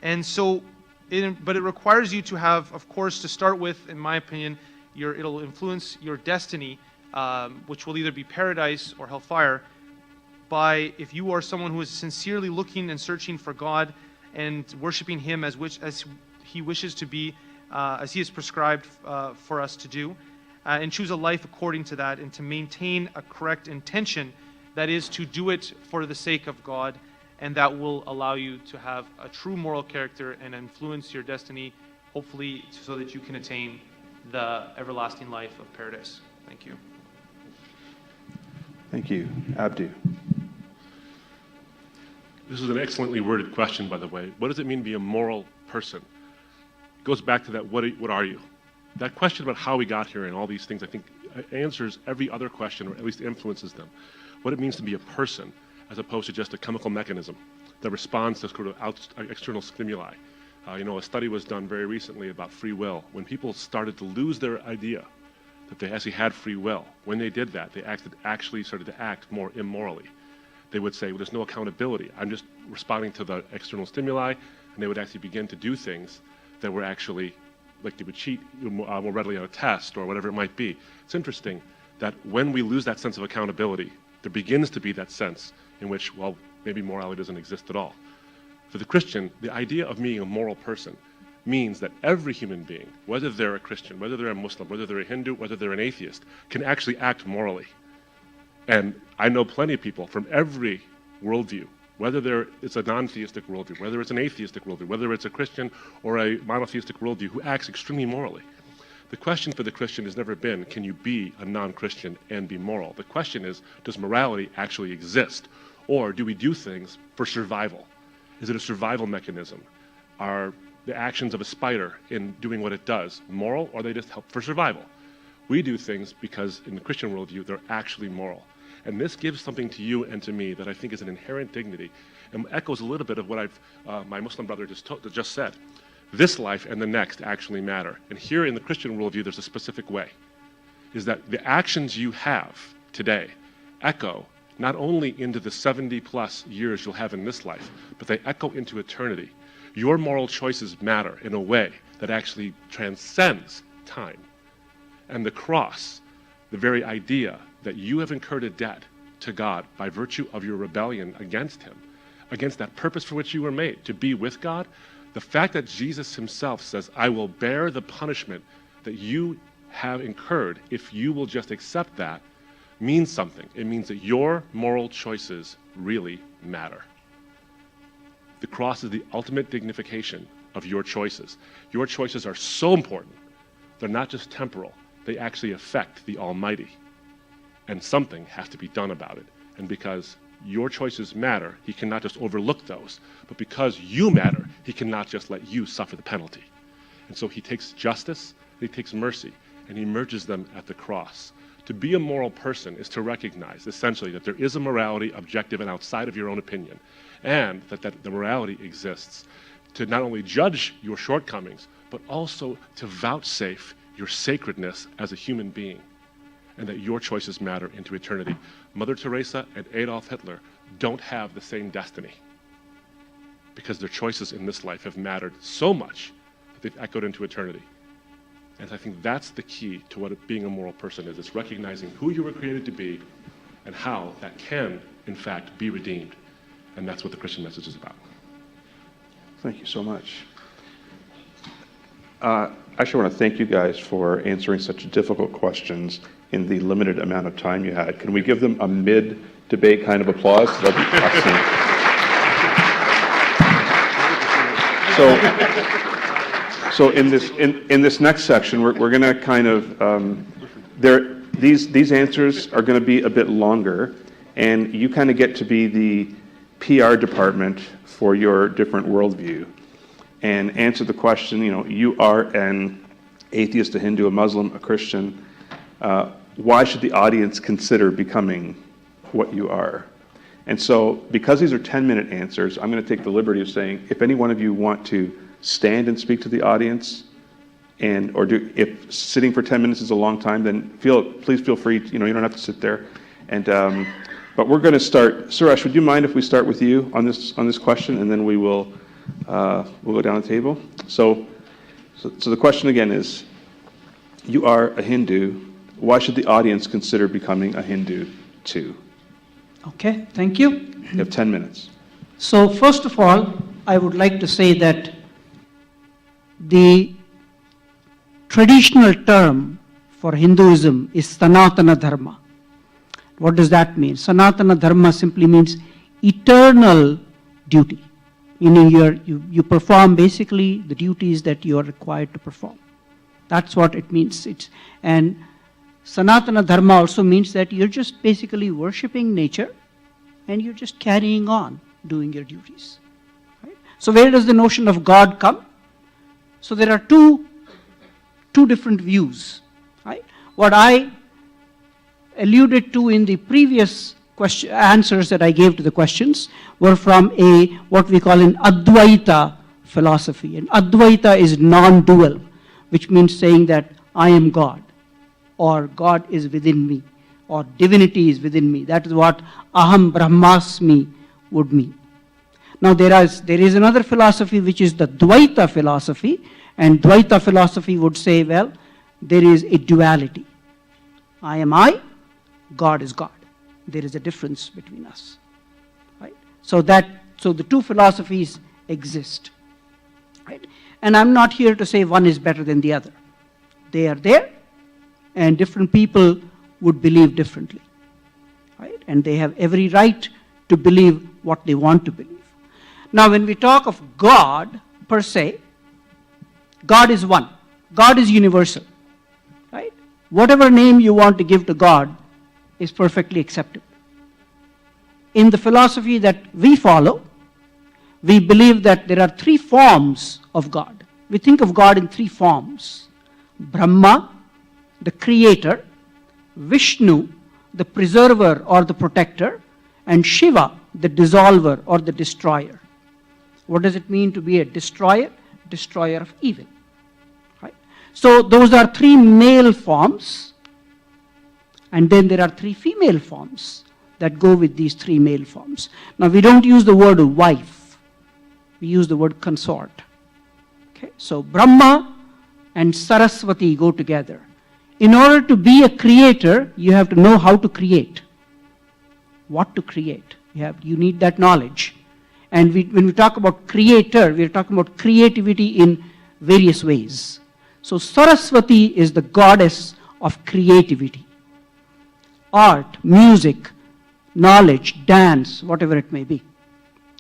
And so, but it requires you to have, of course, to start with, in my opinion, it'll influence your destiny which will either be paradise or hellfire, by if you are someone who is sincerely looking and searching for God and worshiping Him as He wishes to be, as He has prescribed for us to do, and choose a life according to that, and to maintain a correct intention, that is to do it for the sake of God, and that will allow you to have a true moral character and influence your destiny, hopefully so that you can attain the everlasting life of paradise. Thank you. Thank you. Abdu. This is an excellently worded question, by the way. What does it mean to be a moral person? It goes back to that, what are you? That question about how we got here and all these things, I think, answers every other question, or at least influences them. What it means to be a person, as opposed to just a chemical mechanism that responds to sort of external stimuli. A study was done very recently about free will. When people started to lose their idea that they actually had free will, when they did that, they actually started to act more immorally. They would say, well, there's no accountability. I'm just responding to the external stimuli, and they would actually begin to do things that were actually, like they would cheat more readily on a test or whatever it might be. It's interesting that when we lose that sense of accountability, there begins to be that sense in which, well, maybe morality doesn't exist at all. For the Christian, the idea of being a moral person means that every human being, whether they're a Christian, whether they're a Muslim, whether they're a Hindu, whether they're an atheist, can actually act morally. And I know plenty of people from every worldview, whether it's a non-theistic worldview, whether it's an atheistic worldview, whether it's a Christian or a monotheistic worldview, who acts extremely morally. The question for the Christian has never been, can you be a non-Christian and be moral? The question is, does morality actually exist? Or do we do things for survival? Is it a survival mechanism? Are the actions of a spider in doing what it does moral, or are they just help for survival? We do things because in the Christian worldview, they're actually moral. And this gives something to you and to me that I think is an inherent dignity and echoes a little bit of what my Muslim brother just said. This life and the next actually matter. And here in the Christian worldview, there's a specific way, is that the actions you have today echo not only into the 70 plus years you'll have in this life, but they echo into eternity. Your moral choices matter in a way that actually transcends time. And the cross, the very idea that you have incurred a debt to God by virtue of your rebellion against Him, against that purpose for which you were made, to be with God, the fact that Jesus Himself says, I will bear the punishment that you have incurred if you will just accept that, means something. It means that your moral choices really matter. The cross is the ultimate dignification of your choices. Your choices are so important. They're not just temporal. They actually affect the Almighty. And something has to be done about it. And because your choices matter, He cannot just overlook those. But because you matter, He cannot just let you suffer the penalty. And so He takes justice, He takes mercy, and He merges them at the cross. To be a moral person is to recognize, essentially, that there is a morality objective and outside of your own opinion, and that the morality exists to not only judge your shortcomings, but also to vouchsafe your sacredness as a human being, and that your choices matter into eternity. Mother Teresa and Adolf Hitler don't have the same destiny, because their choices in this life have mattered so much that they've echoed into eternity. And I think that's the key to what being a moral person is. It's recognizing who you were created to be and how that can, in fact, be redeemed. And that's what the Christian message is about. Thank you so much. I actually want to thank you guys for answering such difficult questions in the limited amount of time you had. Can we give them a mid-debate kind of applause? That'd be excellent. So in this next section, we're going to kind of these answers are going to be a bit longer, and you kind of get to be the PR department for your different worldview, and answer the question. You are an atheist, a Hindu, a Muslim, a Christian. Why should the audience consider becoming what you are? And so, because these are 10-minute answers, I'm going to take the liberty of saying, if any one of you want to stand and speak to the audience, if sitting for 10 minutes is a long time, then please feel free. You don't have to sit there. And but we're going to start. Suresh, would you mind if we start with you on this question, and then we'll go down the table. So the question again is: you are a Hindu, why should the audience consider becoming a Hindu too? Okay, thank you. You have 10 minutes. So first of all, I would like to say that the traditional term for Hinduism is Sanatana Dharma. What does that mean? Sanatana Dharma simply means eternal duty. Meaning you perform basically the duties that you are required to perform. That's what it means. And Sanatana Dharma also means that you're just basically worshipping nature and you're just carrying on doing your duties. Right? So where does the notion of God come? So there are two different views. Right? What I alluded to in the previous answers that I gave to the questions were from what we call an Advaita philosophy. And Advaita is non-dual, which means saying that I am God, or God is within me, or divinity is within me. That is what Aham Brahmasmi would mean. Now there is another philosophy which is the Dvaita philosophy, and Dvaita philosophy would say, well, there is a duality. I am I, God is God. There is a difference between us. Right? So the two philosophies exist. Right? And I'm not here to say one is better than the other. They are there, and different people would believe differently. Right? And they have every right to believe what they want to believe. Now when we talk of God per se, God is one. God is universal. Right? Whatever name you want to give to God is perfectly acceptable. In the philosophy that we follow, we believe that there are three forms of God. We think of God in three forms. Brahma, the creator; Vishnu, the preserver or the protector; and Shiva, the dissolver or the destroyer. What does it mean to be a destroyer? Destroyer of evil. Right? So those are three male forms, and then there are three female forms that go with these three male forms. Now we don't use the word wife, we use the word consort. Okay? So Brahma and Saraswati go together. In order to be a creator, you have to know how to create. What to create. You need that knowledge. And when we talk about creator, we are talking about creativity in various ways. So Saraswati is the goddess of creativity. Art, music, knowledge, dance, whatever it may be.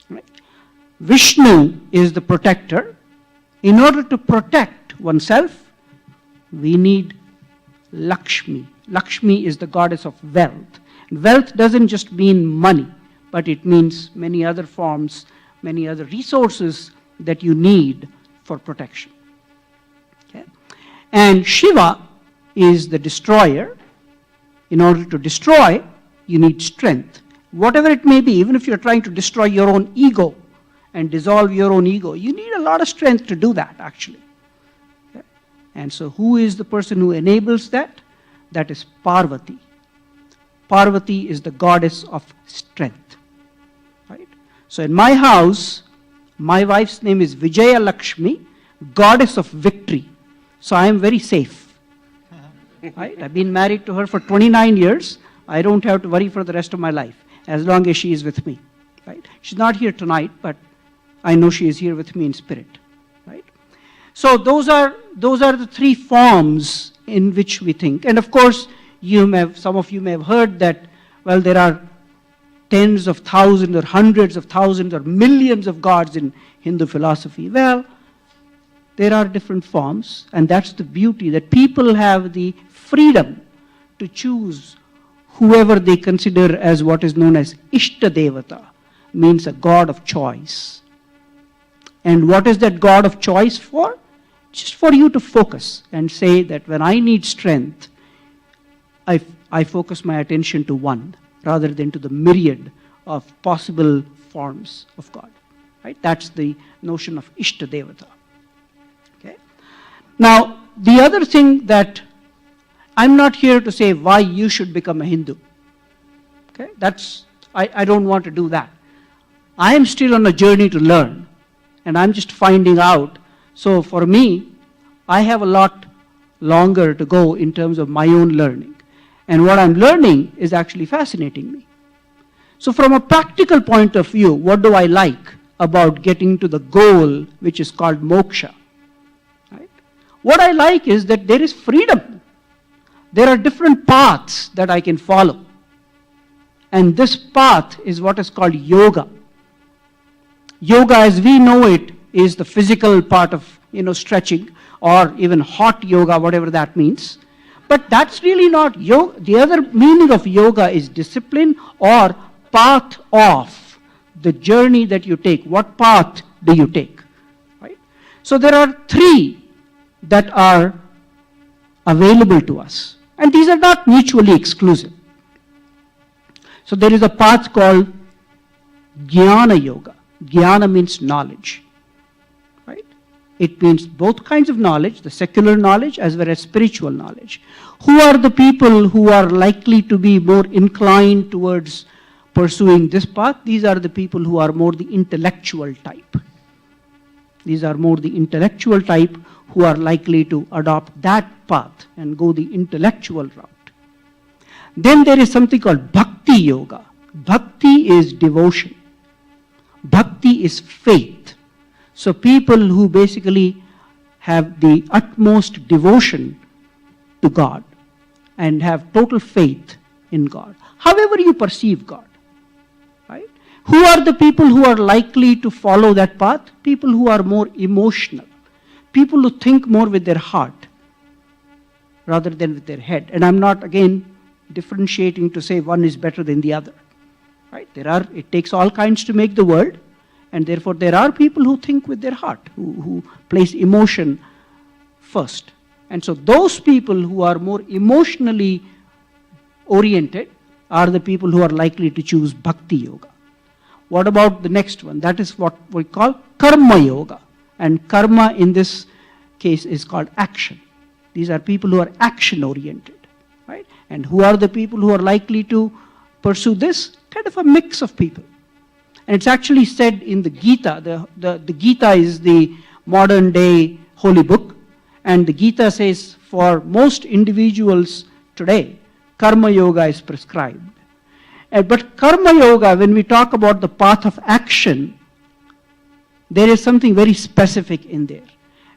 Right? Vishnu is the protector. In order to protect oneself, we need Lakshmi. Lakshmi is the goddess of wealth. And wealth doesn't just mean money, but it means many other forms, many other resources that you need for protection. Okay? And Shiva is the destroyer. In order to destroy, you need strength. Whatever it may be, even if you're trying to destroy your own ego and dissolve your own ego, you need a lot of strength to do that, actually. Okay? And so who is the person who enables that? That is Parvati. Parvati is the goddess of strength. Right? So in my house, my wife's name is Vijaya Lakshmi, goddess of victory. So I am very safe. Right? I've been married to her for 29 years. I don't have to worry for the rest of my life, as long as she is with me. Right? She's not here tonight, but I know she is here with me in spirit. Right? So those are the three forms in which we think. And of course, some of you may have heard that, well, there are tens of thousands or hundreds of thousands or millions of gods in Hindu philosophy. Well, there are different forms, and that's the beauty, that people have the freedom to choose whoever they consider as what is known as Ishta Devata, means a god of choice. And what is that god of choice for? Just for you to focus and say that when I need strength, I focus my attention to one rather than to the myriad of possible forms of God. Right? That's the notion of Ishta Devata. Okay? Now, the other thing that I'm not here to say why you should become a Hindu. Okay? I don't want to do that. I am still on a journey to learn, and I'm just finding out. So for me, I have a lot longer to go in terms of my own learning. And what I'm learning is actually fascinating me. So from a practical point of view, what do I like about getting to the goal, which is called moksha? Right? What I like is that there is freedom. There are different paths that I can follow. And this path is what is called yoga. Yoga, as we know it, is the physical part of, stretching, or even hot yoga, whatever that means. But that's really not yoga. The other meaning of yoga is discipline or path of the journey that you take. What path do you take? Right? So there are three that are available to us. And these are not mutually exclusive. So there is a path called Jnana Yoga. Jnana means knowledge. Right? It means both kinds of knowledge, the secular knowledge as well as spiritual knowledge. Who are the people who are likely to be more inclined towards pursuing this path? These are the people who are more the intellectual type. These are more the intellectual type who are likely to adopt that path and go the intellectual route. Then there is something called Bhakti Yoga. Bhakti is devotion. Bhakti is faith. So people who basically have the utmost devotion to God and have total faith in God. However you perceive God. Right? Who are the people who are likely to follow that path? People who are more emotional. People who think more with their heart rather than with their head. And I'm not, again, differentiating to say one is better than the other. Right? It takes all kinds to make the world, and therefore there are people who think with their heart, who place emotion first. And so those people who are more emotionally oriented are the people who are likely to choose Bhakti Yoga. What about the next one? That is what we call Karma Yoga. And karma in this case is called action. These are people who are action oriented. Right? And who are the people who are likely to pursue this? Kind of a mix of people. And it's actually said in the Gita. The Gita is the modern day holy book. And the Gita says for most individuals today, Karma Yoga is prescribed. But Karma Yoga, when we talk about the path of action, there is something very specific in there.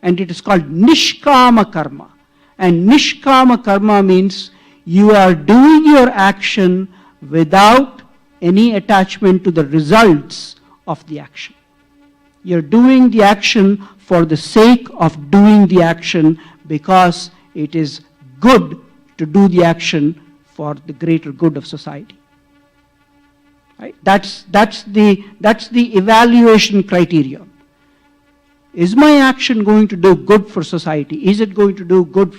And it is called Nishkama Karma. And Nishkama Karma means you are doing your action without any attachment to the results of the action. You're doing the action for the sake of doing the action because it is good to do the action for the greater good of society. Right? That's the evaluation criterion. Is my action going to do good for society? Is it going to do good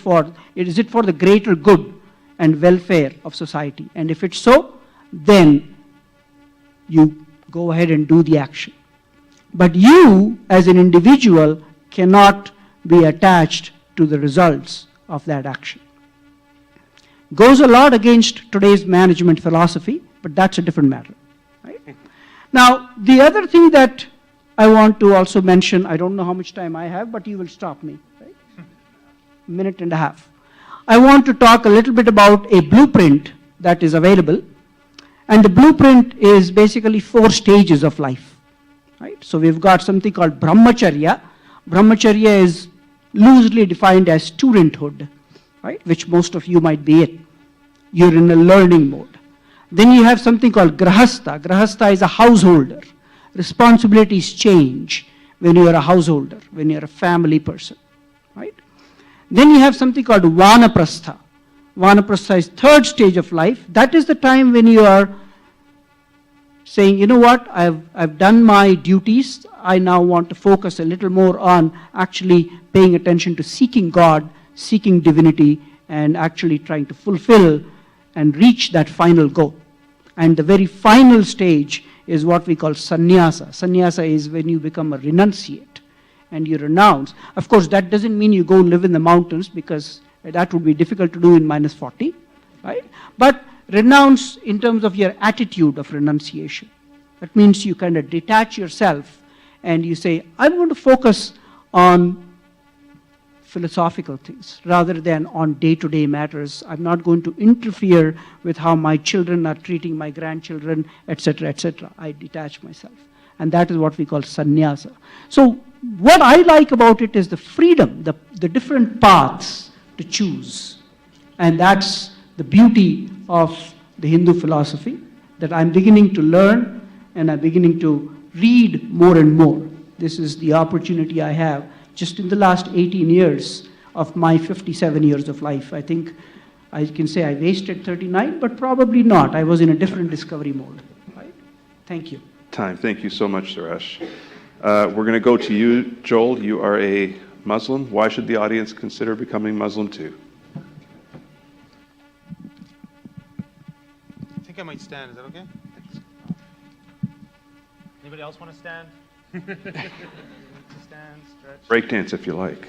is it for the greater good and welfare of society? And if it's so, then you go ahead and do the action. But you, as an individual, cannot be attached to the results of that action. Goes a lot against today's management philosophy, but that's a different matter. Right? Now, the other thing that I want to also mention, I don't know how much time I have, but you will stop me, right? A minute and a half. I want to talk a little bit about a blueprint that is available. And the blueprint is basically 4 stages of life. Right? So we've got something called brahmacharya. Brahmacharya is loosely defined as studenthood, right? Which most of you might be in. You're in a learning mode. Then you have something called grahastha. Grahastha is a householder. Responsibilities change when you're a householder, when you're a family person, right? Then you have something called vanaprastha. Vanaprastha is 3rd stage of life. That is the time when you are saying, you know what, I've done my duties. I now want to focus a little more on actually paying attention to seeking God, seeking divinity, and actually trying to fulfill and reach that final goal. And the very final stage is what we call sannyasa. Sannyasa is when you become a renunciate and you renounce. Of course, that doesn't mean you go live in the mountains, because that would be difficult to do in -40, right? But renounce in terms of your attitude of renunciation. That means you kind of detach yourself and you say, I'm going to focus on philosophical things rather than on day-to-day matters. I'm not going to interfere with how my children are treating my grandchildren, etc., etc. I detach myself. And that is what we call sannyasa. So what I like about it is the freedom, the different paths to choose. And that's the beauty of the Hindu philosophy, that I'm beginning to learn and I'm beginning to read more and more. This is the opportunity I have just in the last 18 years of my 57 years of life. I think I can say I wasted 39, but probably not. I was in a different discovery mode. Right? Thank you. Time. Thank you so much, Suresh. We're going to go to you, Joel. You are a Muslim. Why should the audience consider becoming Muslim too? I think I might stand. Is that okay? Anybody else want to stand? Stand, stretch. Breakdance if you like.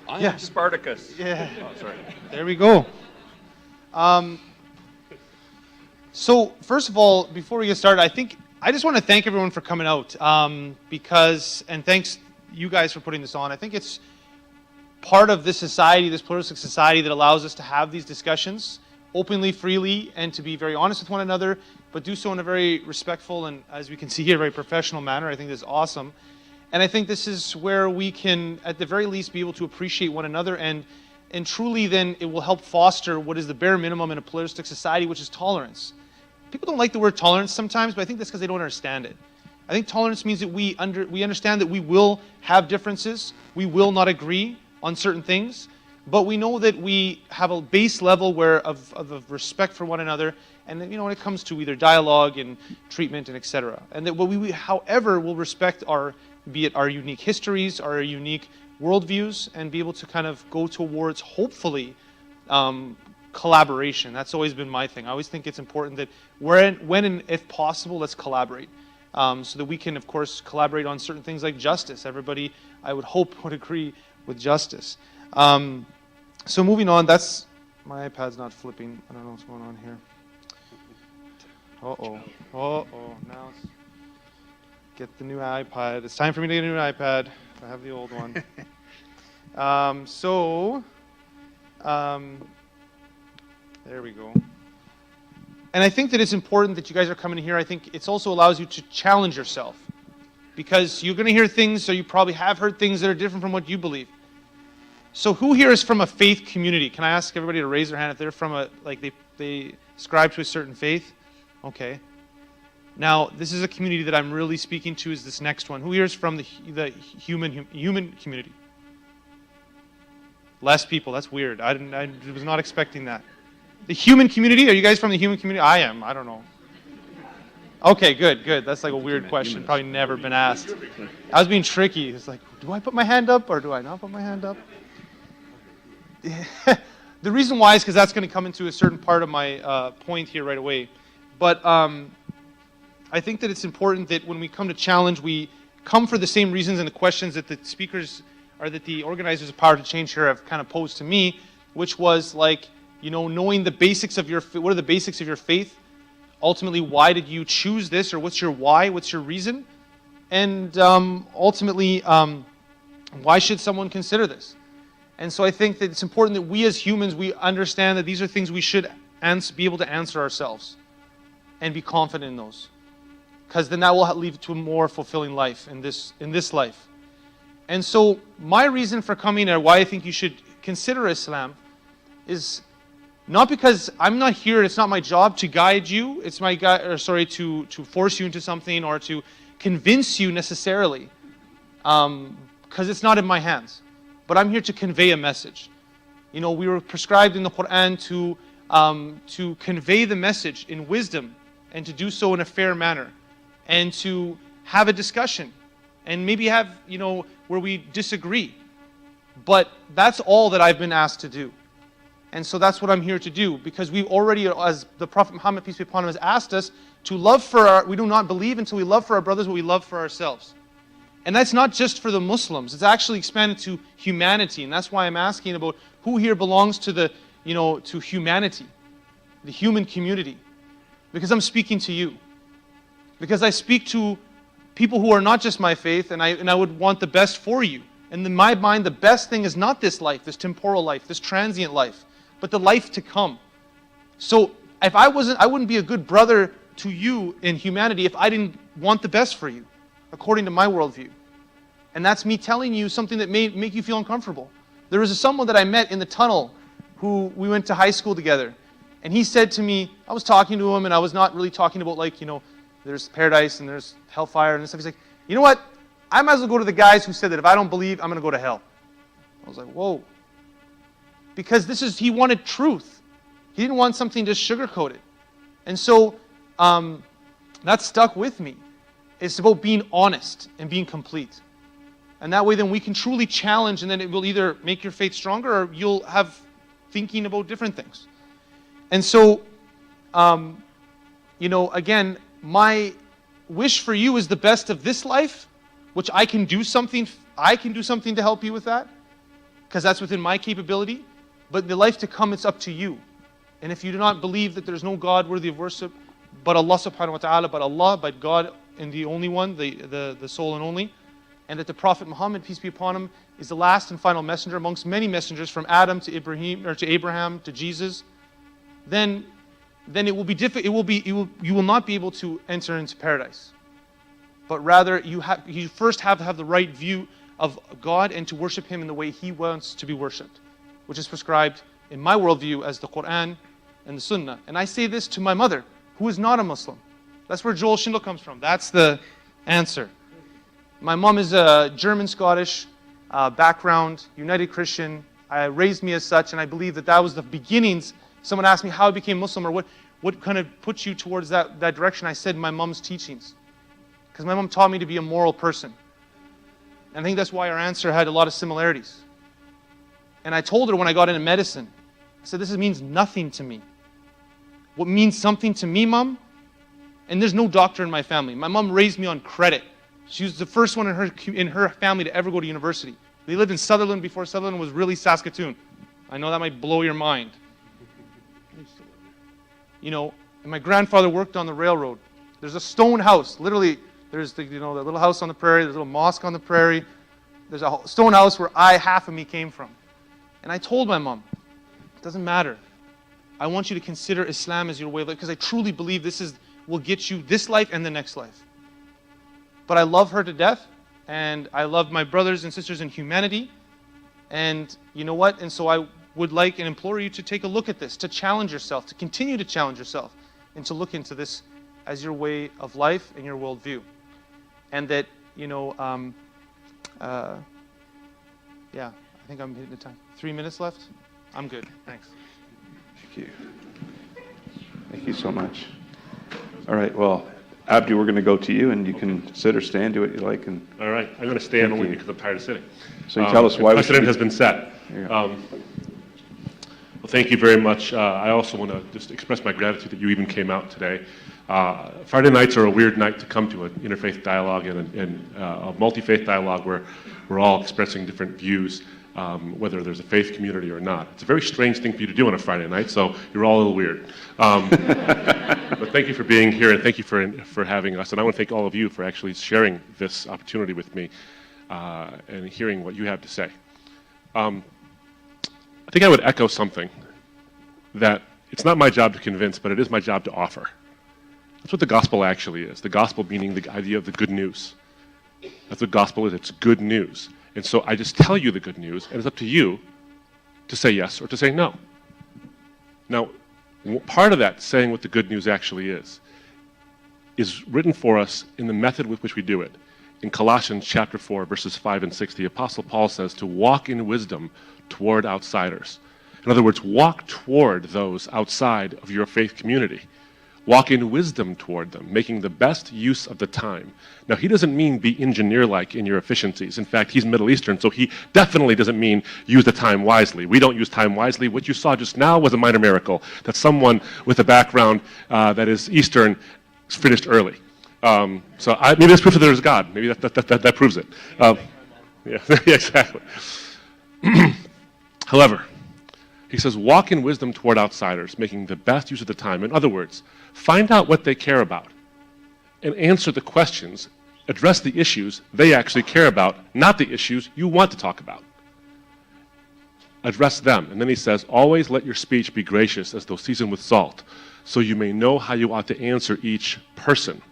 I am Spartacus. Yeah. Oh, sorry. There we go. So first of all, before we get started, I just want to thank everyone for coming out and thanks you guys for putting this on. I think it's part of this society, this pluralistic society, that allows us to have these discussions openly, freely, and to be very honest with one another, but do so in a very respectful and, as we can see here, very professional manner. I think this is awesome. And I think this is where we can, at the very least, be able to appreciate one another, and truly then it will help foster what is the bare minimum in a pluralistic society, which is tolerance. People don't like the word tolerance sometimes, but I think that's because they don't understand it. I think tolerance means that we understand that we will have differences, we will not agree on certain things, but we know that we have a base level of respect for one another, and then, when it comes to either dialogue and treatment and etc. And that we however, will respect be it our unique histories, our unique worldviews, and be able to kind of go towards, hopefully, collaboration. That's always been my thing. I always think it's important that when and if possible, let's collaborate. So that we can, of course, collaborate on certain things like justice. Everybody, I would hope, would agree with justice. So moving on, my iPad's not flipping. I don't know what's going on here. Now let's get the new iPad. It's time for me to get a new iPad. I have the old one. There we go. And I think that it's important that you guys are coming here. I think it also allows you to challenge yourself, because you're going to hear things, or you probably have heard things that are different from what you believe. So who here is from a faith community? Can I ask everybody to raise their hand if they're from they ascribe to a certain faith? Okay. Now, this is a community that I'm really speaking to, is this next one. Who here is from the human community? Less people. That's weird. I was not expecting that. The human community? Are you guys from the human community? I am. I don't know. Okay, good. That's like a weird question. Probably never been asked. I was being tricky. It's like, do I put my hand up or do I not put my hand up? The reason why is because that's going to come into a certain part of my point here right away. But I think that it's important that when we come to challenge, we come for the same reasons and the questions that the speakers, or that the organizers of Power to Change here have kind of posed to me, which was like, knowing the basics of what are the basics of your faith? Ultimately, why did you choose this, or what's your why? What's your reason? And ultimately, why should someone consider this? And so I think that it's important that we as humans, we understand that these are things we should be able to answer ourselves and be confident in those. Because then that will lead to a more fulfilling life in this life. And so my reason for coming, or why I think you should consider Islam, is not because I'm not here, it's not my job to guide you, it's to force you into something or to convince you necessarily, because it's not in my hands. But I'm here to convey a message. We were prescribed in the Quran to convey the message in wisdom, and to do so in a fair manner, and to have a discussion, and maybe have, where we disagree. But that's all that I've been asked to do. And so that's what I'm here to do, because we've already, as the Prophet Muhammad, peace be upon him, has asked us to love we do not believe until we love for our brothers what we love for ourselves. And that's not just for the Muslims, it's actually expanded to humanity. And that's why I'm asking about who here belongs to to humanity, the human community. Because I'm speaking to you. Because I speak to people who are not just my faith, and I would want the best for you And in my mind, the best thing is not this life, this temporal life, this transient life, but the life to come. So if I wouldn't be a good brother to you in humanity if I didn't want the best for you, according to my worldview. And that's me telling you something that may make you feel uncomfortable. There was someone that I met in the tunnel who we went to high school together. And he said to me, I was talking to him and I was not really talking about like, there's paradise and there's hellfire and stuff. He's like, you know what? I might as well go to the guys who said that if I don't believe, I'm going to go to hell. I was like, whoa. Because he wanted truth. He didn't want something just sugar-coated. And so that stuck with me. It's about being honest and being complete. And that way then we can truly challenge, and then it will either make your faith stronger or you'll have thinking about different things. And so, again, my wish for you is the best of this life, which I can do something to help you with that, because that's within my capability. But the life to come, it's up to you. And if you do not believe that there's no God worthy of worship, but Allah subhanahu wa ta'ala, but God and the only one, the sole and only, and that the Prophet Muhammad, peace be upon him, is the last and final messenger amongst many messengers from Adam to Abraham to Jesus, then it will be difficult. You will not be able to enter into paradise. But rather, you first have to have the right view of God and to worship Him in the way He wants to be worshipped, which is prescribed in my worldview as the Quran and the Sunnah. And I say this to my mother, who is not a Muslim. That's where Joel Schindler comes from. That's the answer. My mom is a German-Scottish background, United Christian. Raised me as such, and I believe that was the beginnings. Someone asked me how I became Muslim or what kind of put you towards that direction. I said my mom's teachings. Because my mom taught me to be a moral person. And I think that's why our answer had a lot of similarities. And I told her when I got into medicine, I said, this means nothing to me. What means something to me, Mom? And there's no doctor in my family. My mom raised me on credit. She was the first one in her family to ever go to university. They lived in Sutherland before Sutherland was really Saskatoon. I know that might blow your mind. And my grandfather worked on the railroad. There's a stone house, literally. There's the little house on the prairie. There's a little mosque on the prairie. There's a stone house where half of me came from. And I told my mom, it doesn't matter. I want you to consider Islam as your way of life because I truly believe will get you this life and the next life. But I love her to death, and I love my brothers and sisters in humanity. And you know what? And so I would like and implore you to take a look at this, to challenge yourself, to continue to challenge yourself, and to look into this as your way of life and your worldview. And that, I think I'm hitting the time. 3 minutes left? I'm good. Thanks. Thank you. Thank you so much. All right, well, Abdi, we're going to go to you, and you can sit or stand, do what you like. And All right, I'm going to stand Thank only you. because I'm tired of sitting. So you tell us why we precedent should- has been set. There you go. Well, thank you very much. I also want to just express my gratitude that you even came out today. Friday nights are a weird night to come to an interfaith dialogue and a multi-faith dialogue where we're all expressing different views, whether there's a faith community or not. It's a very strange thing for you to do on a Friday night, so you're all a little weird. But thank you for being here, and thank you for having us. And I want to thank all of you for actually sharing this opportunity with me and hearing what you have to say. I think I would echo something that it's not my job to convince, but it is my job to offer. That's what the gospel actually is. The gospel meaning the idea of the good news. That's what gospel is. It's good news. And so I just tell you the good news, and it's up to you to say yes or to say no. Now, part of that, saying what the good news actually is written for us in the method with which we do it. In Colossians chapter 4, verses 5 and 6, the Apostle Paul says to walk in wisdom toward outsiders. In other words, walk toward those outside of your faith community. Walk in wisdom toward them, making the best use of the time. Now, he doesn't mean be engineer-like in your efficiencies. In fact, he's Middle Eastern, so he definitely doesn't mean use the time wisely. We don't use time wisely. What you saw just now was a minor miracle, that someone with a background that is Eastern finished early. Maybe that's proof that there's God. Maybe that proves it. Yeah, exactly. However, he says, walk in wisdom toward outsiders, making the best use of the time. In other words, find out what they care about and answer the questions address the issues they actually care about, not the issues you want to talk about. Address them. And then he says, always let your speech be gracious as though seasoned with salt, so you may know how you ought to answer each person.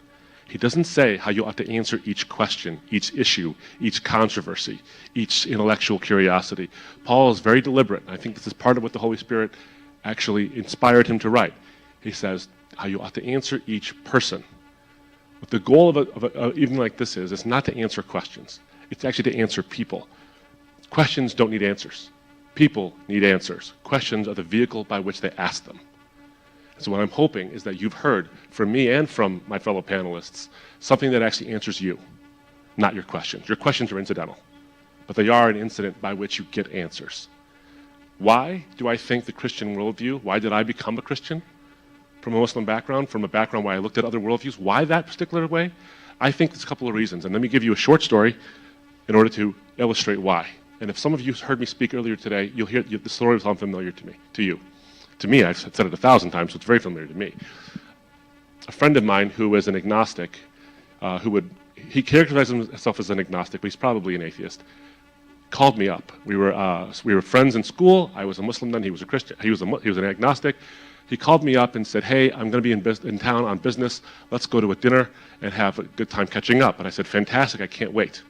He doesn't say how you ought to answer each question, each issue, each controversy, each intellectual curiosity. Paul is very deliberate, and I think this is part of what the Holy Spirit actually inspired him to write. He says how you ought to answer each person. What the goal of a evening like this is, it's not to answer questions. It's actually to answer people. Questions don't need answers. People need answers. Questions are the vehicle by which they ask them. So what I'm hoping is that you've heard from me and from my fellow panelists something that actually answers you, not your questions. Your questions are incidental, but they are an incident by which you get answers. Why do I think the Christian worldview? Why did I become a Christian? From a Muslim background, from a background where I looked at other worldviews. Why that particular way? I think there's a couple of reasons. And let me give you a short story in order to illustrate why. And if some of you heard me speak earlier today, you'll hear the story was unfamiliar to you. To me, I've said it 1,000 times, so it's very familiar to me. A friend of mine who was an agnostic, he characterized himself as an agnostic, but he's probably an atheist, called me up. We were friends in school. I was a Muslim then. He was a Christian. He was an agnostic. He called me up and said, hey, I'm going to be in town on business. Let's go to a dinner and have a good time catching up. And I said, fantastic. I can't wait.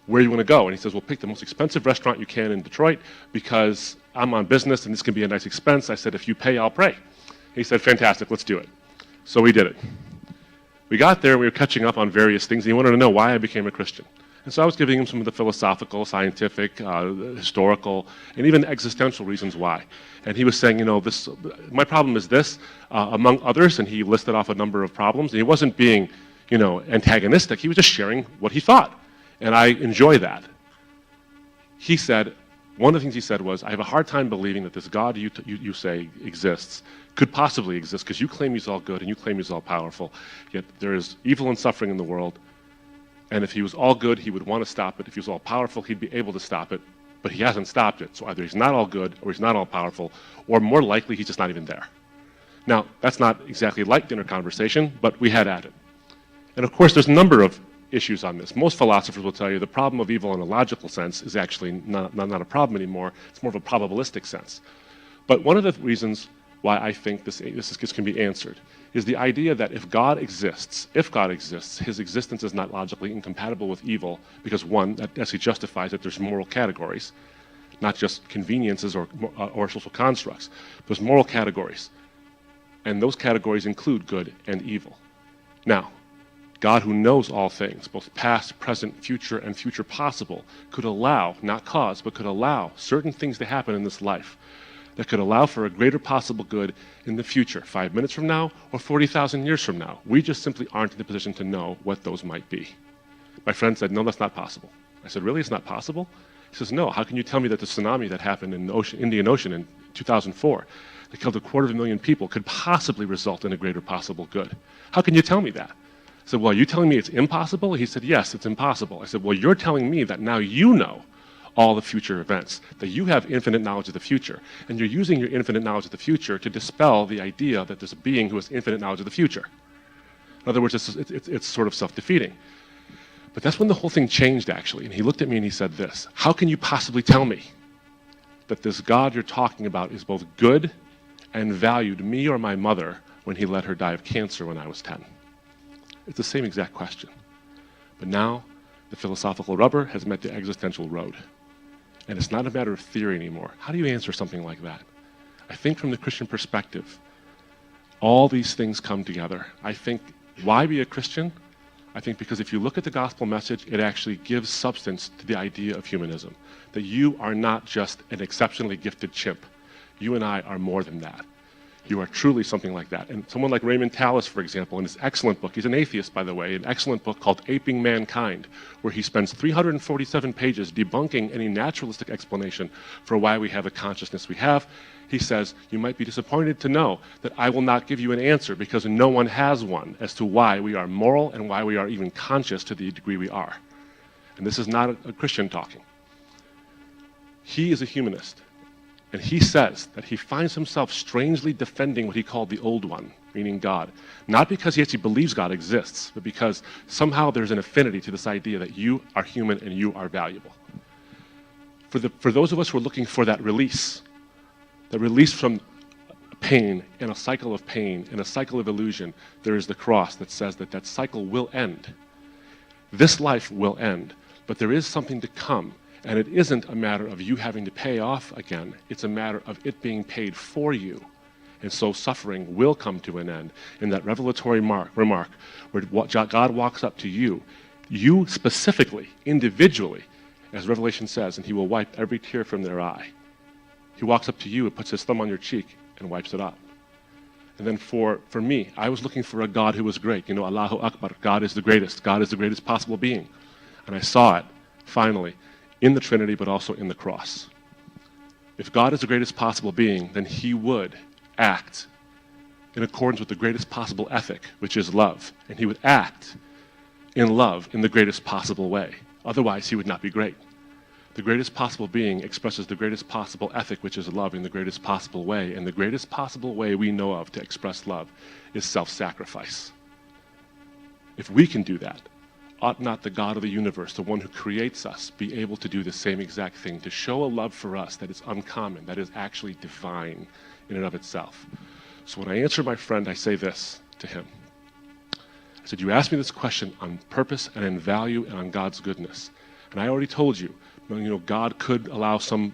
Where do you want to go? And he says, well, pick the most expensive restaurant you can in Detroit because I'm on business and this can be a nice expense. I said, if you pay, I'll pray. He said, fantastic, let's do it. So we did it. We got there, we were catching up on various things, and he wanted to know why I became a Christian. And so I was giving him some of the philosophical, scientific, historical, and even existential reasons why. And he was saying, my problem is this, among others, and he listed off a number of problems. And he wasn't being, antagonistic. He was just sharing what he thought. And I enjoy that. He said, one of the things he said was, I have a hard time believing that this God you say exists could possibly exist because you claim he's all good and you claim he's all powerful, yet there is evil and suffering in the world. And if he was all good, he would want to stop it. If he was all powerful, he'd be able to stop it. But he hasn't stopped it. So either he's not all good or he's not all powerful, or more likely, he's just not even there. Now, that's not exactly like dinner conversation, but we had at it. And of course, there's a number of issues on this. Most philosophers will tell you the problem of evil in a logical sense is actually not a problem anymore. It's more of a probabilistic sense. But one of the reasons why I think this can be answered is the idea that if God exists, his existence is not logically incompatible with evil because, one, that actually justifies that there's moral categories, not just conveniences or social constructs. There's moral categories, and those categories include good and evil. Now, God, who knows all things, both past, present, future, and future possible, could allow, not cause, but could allow certain things to happen in this life that could allow for a greater possible good in the future, 5 minutes from now or 40,000 years from now. We just simply aren't in the position to know what those might be. My friend said, no, that's not possible. I said, really, it's not possible? He says, no, how can you tell me that the tsunami that happened in the Indian Ocean in 2004 that killed 250,000 people could possibly result in a greater possible good? How can you tell me that? I said, well, are you telling me it's impossible? He said, yes, it's impossible. I said, well, you're telling me that now you know all the future events, that you have infinite knowledge of the future, and you're using your infinite knowledge of the future to dispel the idea that there's a being who has infinite knowledge of the future. In other words, it's sort of self-defeating. But that's when the whole thing changed, actually. And he looked at me and he said this, how can you possibly tell me that this God you're talking about is both good and valued me or my mother when he let her die of cancer when I was 10? It's the same exact question. But now, the philosophical rubber has met the existential road. And it's not a matter of theory anymore. How do you answer something like that? I think from the Christian perspective, all these things come together. I think, why be a Christian? I think because if you look at the gospel message, it actually gives substance to the idea of humanism. That you are not just an exceptionally gifted chimp. You and I are more than that. You are truly something like that. And someone like Raymond Tallis, for example, in his excellent book, he's an atheist, by the way, an excellent book called Aping Mankind, where he spends 347 pages debunking any naturalistic explanation for why we have the consciousness we have. He says, you might be disappointed to know that I will not give you an answer because no one has one as to why we are moral and why we are even conscious to the degree we are. And this is not a Christian talking. He is a humanist. And he says that he finds himself strangely defending what he called the old one, meaning God. Not because he actually believes God exists, but because somehow there's an affinity to this idea that you are human and you are valuable. For those of us who are looking for that release from pain and a cycle of pain and a cycle of illusion, there is the cross that says that that cycle will end. This life will end, but there is something to come, and it isn't a matter of you having to pay off again. It's a matter of it being paid for you. And so suffering will come to an end. In that revelatory remark where God walks up to you specifically, individually, as Revelation says, and he will wipe every tear from their eye. He walks up to you and puts his thumb on your cheek and wipes it up. And then for me, I was looking for a God who was great. Allahu Akbar, God is the greatest. God is the greatest possible being. And I saw it, finally, in the Trinity, but also in the cross. If God is the greatest possible being, then he would act in accordance with the greatest possible ethic, which is love. And he would act in love in the greatest possible way. Otherwise, he would not be great. The greatest possible being expresses the greatest possible ethic, which is love, in the greatest possible way. And the greatest possible way we know of to express love is self-sacrifice. If we can do that, ought not the God of the universe, the one who creates us, be able to do the same exact thing, to show a love for us that is uncommon, that is actually divine in and of itself? So when I answer my friend, I say this to him. I said, you asked me this question on purpose and in value and on God's goodness. And I already told you, God could allow some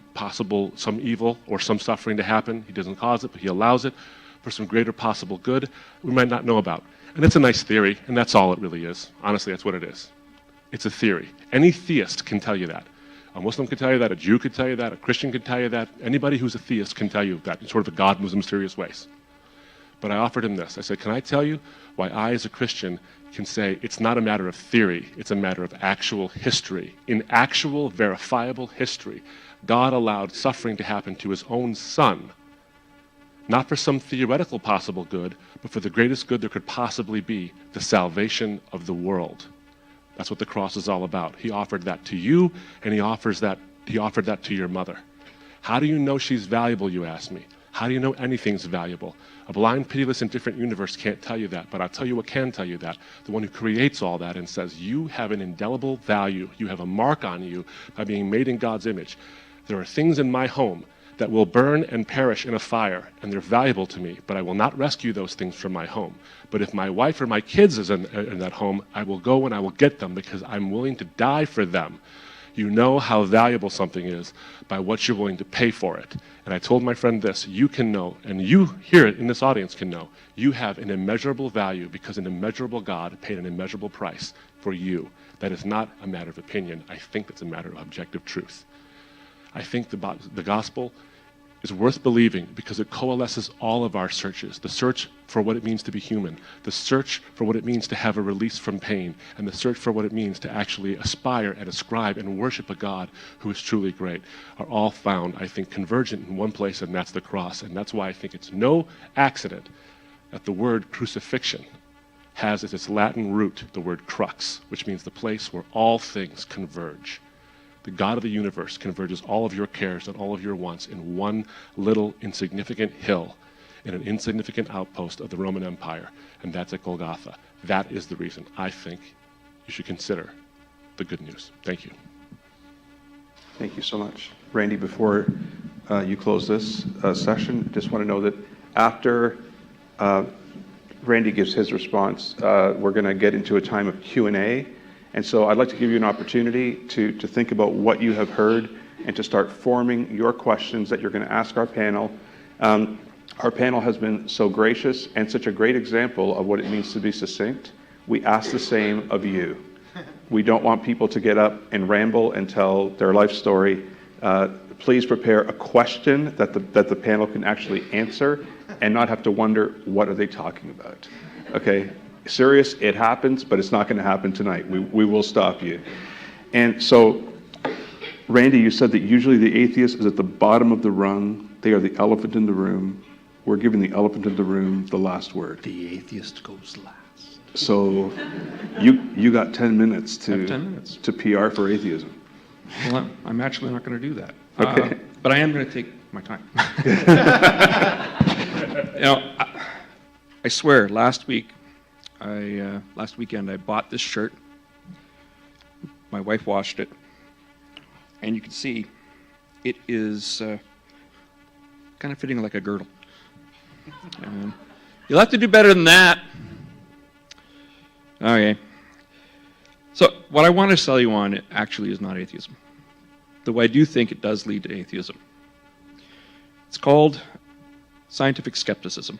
evil or some suffering to happen. He doesn't cause it, but he allows it for some greater possible good we might not know about. And it's a nice theory, and that's all it really is. Honestly, that's what it is. It's a theory. Any theist can tell you that. A Muslim can tell you that, a Jew could tell you that, a Christian can tell you that. Anybody who's a theist can tell you that in sort of a God moves in mysterious ways. But I offered him this. I said, can I tell you why I, as a Christian, can say it's not a matter of theory, it's a matter of actual history. In actual, verifiable history, God allowed suffering to happen to his own son, not for some theoretical possible good, but for the greatest good there could possibly be, the salvation of the world. That's what the cross is all about. He offered that to you, and he offered that to your mother. How do you know she's valuable, you ask me? How do you know anything's valuable? A blind, pitiless, indifferent universe can't tell you that, but I'll tell you what can tell you that. The one who creates all that and says, you have an indelible value. You have a mark on you by being made in God's image. There are things in my home that will burn and perish in a fire, and they're valuable to me, but I will not rescue those things from my home. But if my wife or my kids is in that home, I will go and I will get them because I'm willing to die for them. You know how valuable something is by what you're willing to pay for it. And I told my friend this, you can know, and you here in this audience can know, you have an immeasurable value because an immeasurable God paid an immeasurable price for you. That is not a matter of opinion. I think it's a matter of objective truth. I think the gospel is worth believing because it coalesces all of our searches. The search for what it means to be human, the search for what it means to have a release from pain, and the search for what it means to actually aspire and ascribe and worship a God who is truly great are all found, I think, convergent in one place, and that's the cross. And that's why I think it's no accident that the word crucifixion has as its Latin root the word crux, which means the place where all things converge. The God of the universe converges all of your cares and all of your wants in one little insignificant hill in an insignificant outpost of the Roman Empire, and that's at Golgotha. That is the reason I think you should consider the good news. Thank you. Thank you so much. Randy, before you close this session, just want to know that after Randy gives his response, we're going to get into a time of Q&A. And so I'd like to give you an opportunity to think about what you have heard and to start forming your questions that you're going to ask our panel. Our panel has been so gracious and such a great example of what it means to be succinct. We ask the same of you. We don't want people to get up and ramble and tell their life story. Please prepare a question that the panel can actually answer and not have to wonder, what are they talking about? Okay? Serious, it happens, but it's not going to happen tonight. We will stop you. And so, Randy, you said that usually the atheist is at the bottom of the rung. They are the elephant in the room. We're giving the elephant in the room the last word. The atheist goes last. So, you got 10 minutes I have 10 minutes. to PR for atheism. Well, I'm actually not going to do that. Okay. But I am going to take my time. I swear, last weekend I bought this shirt. My wife washed it, and you can see it is kind of fitting like a girdle. You'll have to do better than that. Okay. So what I want to sell you on actually is not atheism, though I do think it does lead to atheism. It's called scientific skepticism.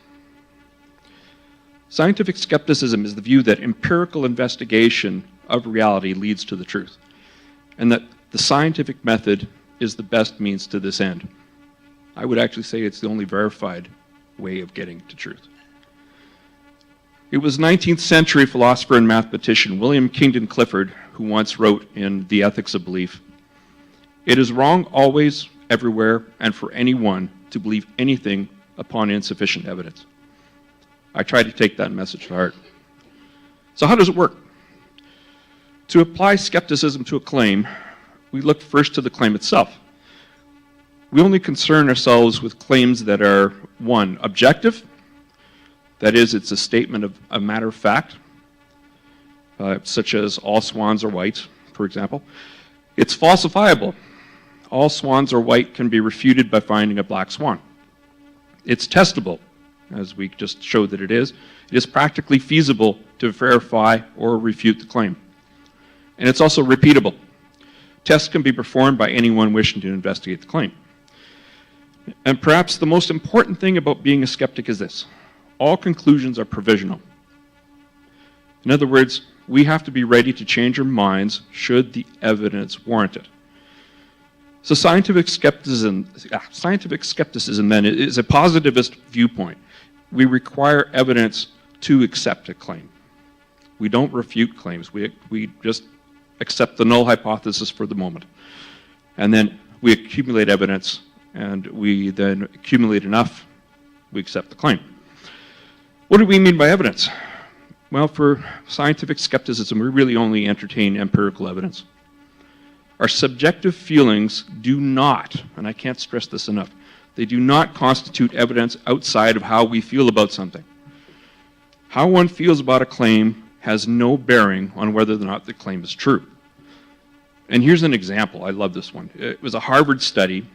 Scientific skepticism is the view that empirical investigation of reality leads to the truth, and that the scientific method is the best means to this end. I would actually say it's the only verified way of getting to truth. It was 19th century philosopher and mathematician William Kingdon Clifford who once wrote in The Ethics of Belief, "It is wrong always, everywhere, and for anyone to believe anything upon insufficient evidence." I try to take that message to heart. So how does it work? To apply skepticism to a claim, we look first to the claim itself. We only concern ourselves with claims that are, one, objective, that is, it's a statement of a matter of fact, such as all swans are white, for example. It's falsifiable. All swans are white can be refuted by finding a black swan. It's testable, as we just showed that it is. It is practically feasible to verify or refute the claim. And it's also repeatable. Tests can be performed by anyone wishing to investigate the claim. And perhaps the most important thing about being a skeptic is this: all conclusions are provisional. In other words, we have to be ready to change our minds should the evidence warrant it. So scientific skepticism then is a positivist viewpoint. We require evidence to accept a claim. We don't refute claims. We just accept the null hypothesis for the moment. And then we accumulate evidence, and we then accumulate enough, we accept the claim. What do we mean by evidence? Well, for scientific skepticism, we really only entertain empirical evidence. Our subjective feelings do not, and I can't stress this enough, they do not constitute evidence outside of how we feel about something. How one feels about a claim has no bearing on whether or not the claim is true. And here's an example. I love this one. It was a Harvard study.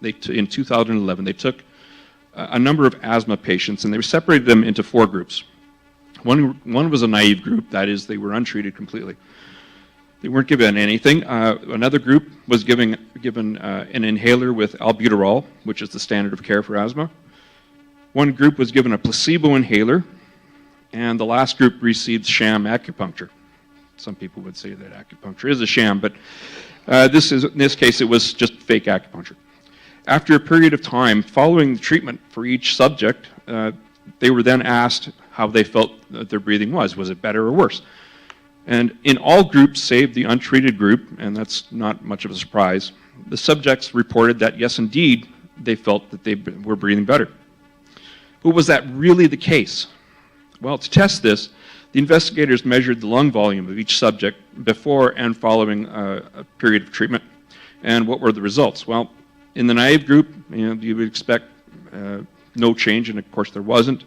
In 2011, they took a number of asthma patients, and they separated them into 4 groups. One was a naive group, that is, they were untreated completely. They weren't given anything. Another group was given an inhaler with albuterol, which is the standard of care for asthma. One group was given a placebo inhaler, and the last group received sham acupuncture. Some people would say that acupuncture is a sham, but in this case it was just fake acupuncture. After a period of time following the treatment for each subject, they were then asked how they felt that their breathing was. Was it better or worse? And in all groups save the untreated group, and that's not much of a surprise, the subjects reported that yes, indeed, they felt that they were breathing better. But was that really the case? Well, to test this, the investigators measured the lung volume of each subject before and following a period of treatment. And what were the results? Well, in the naive group, you would expect no change, and of course there wasn't.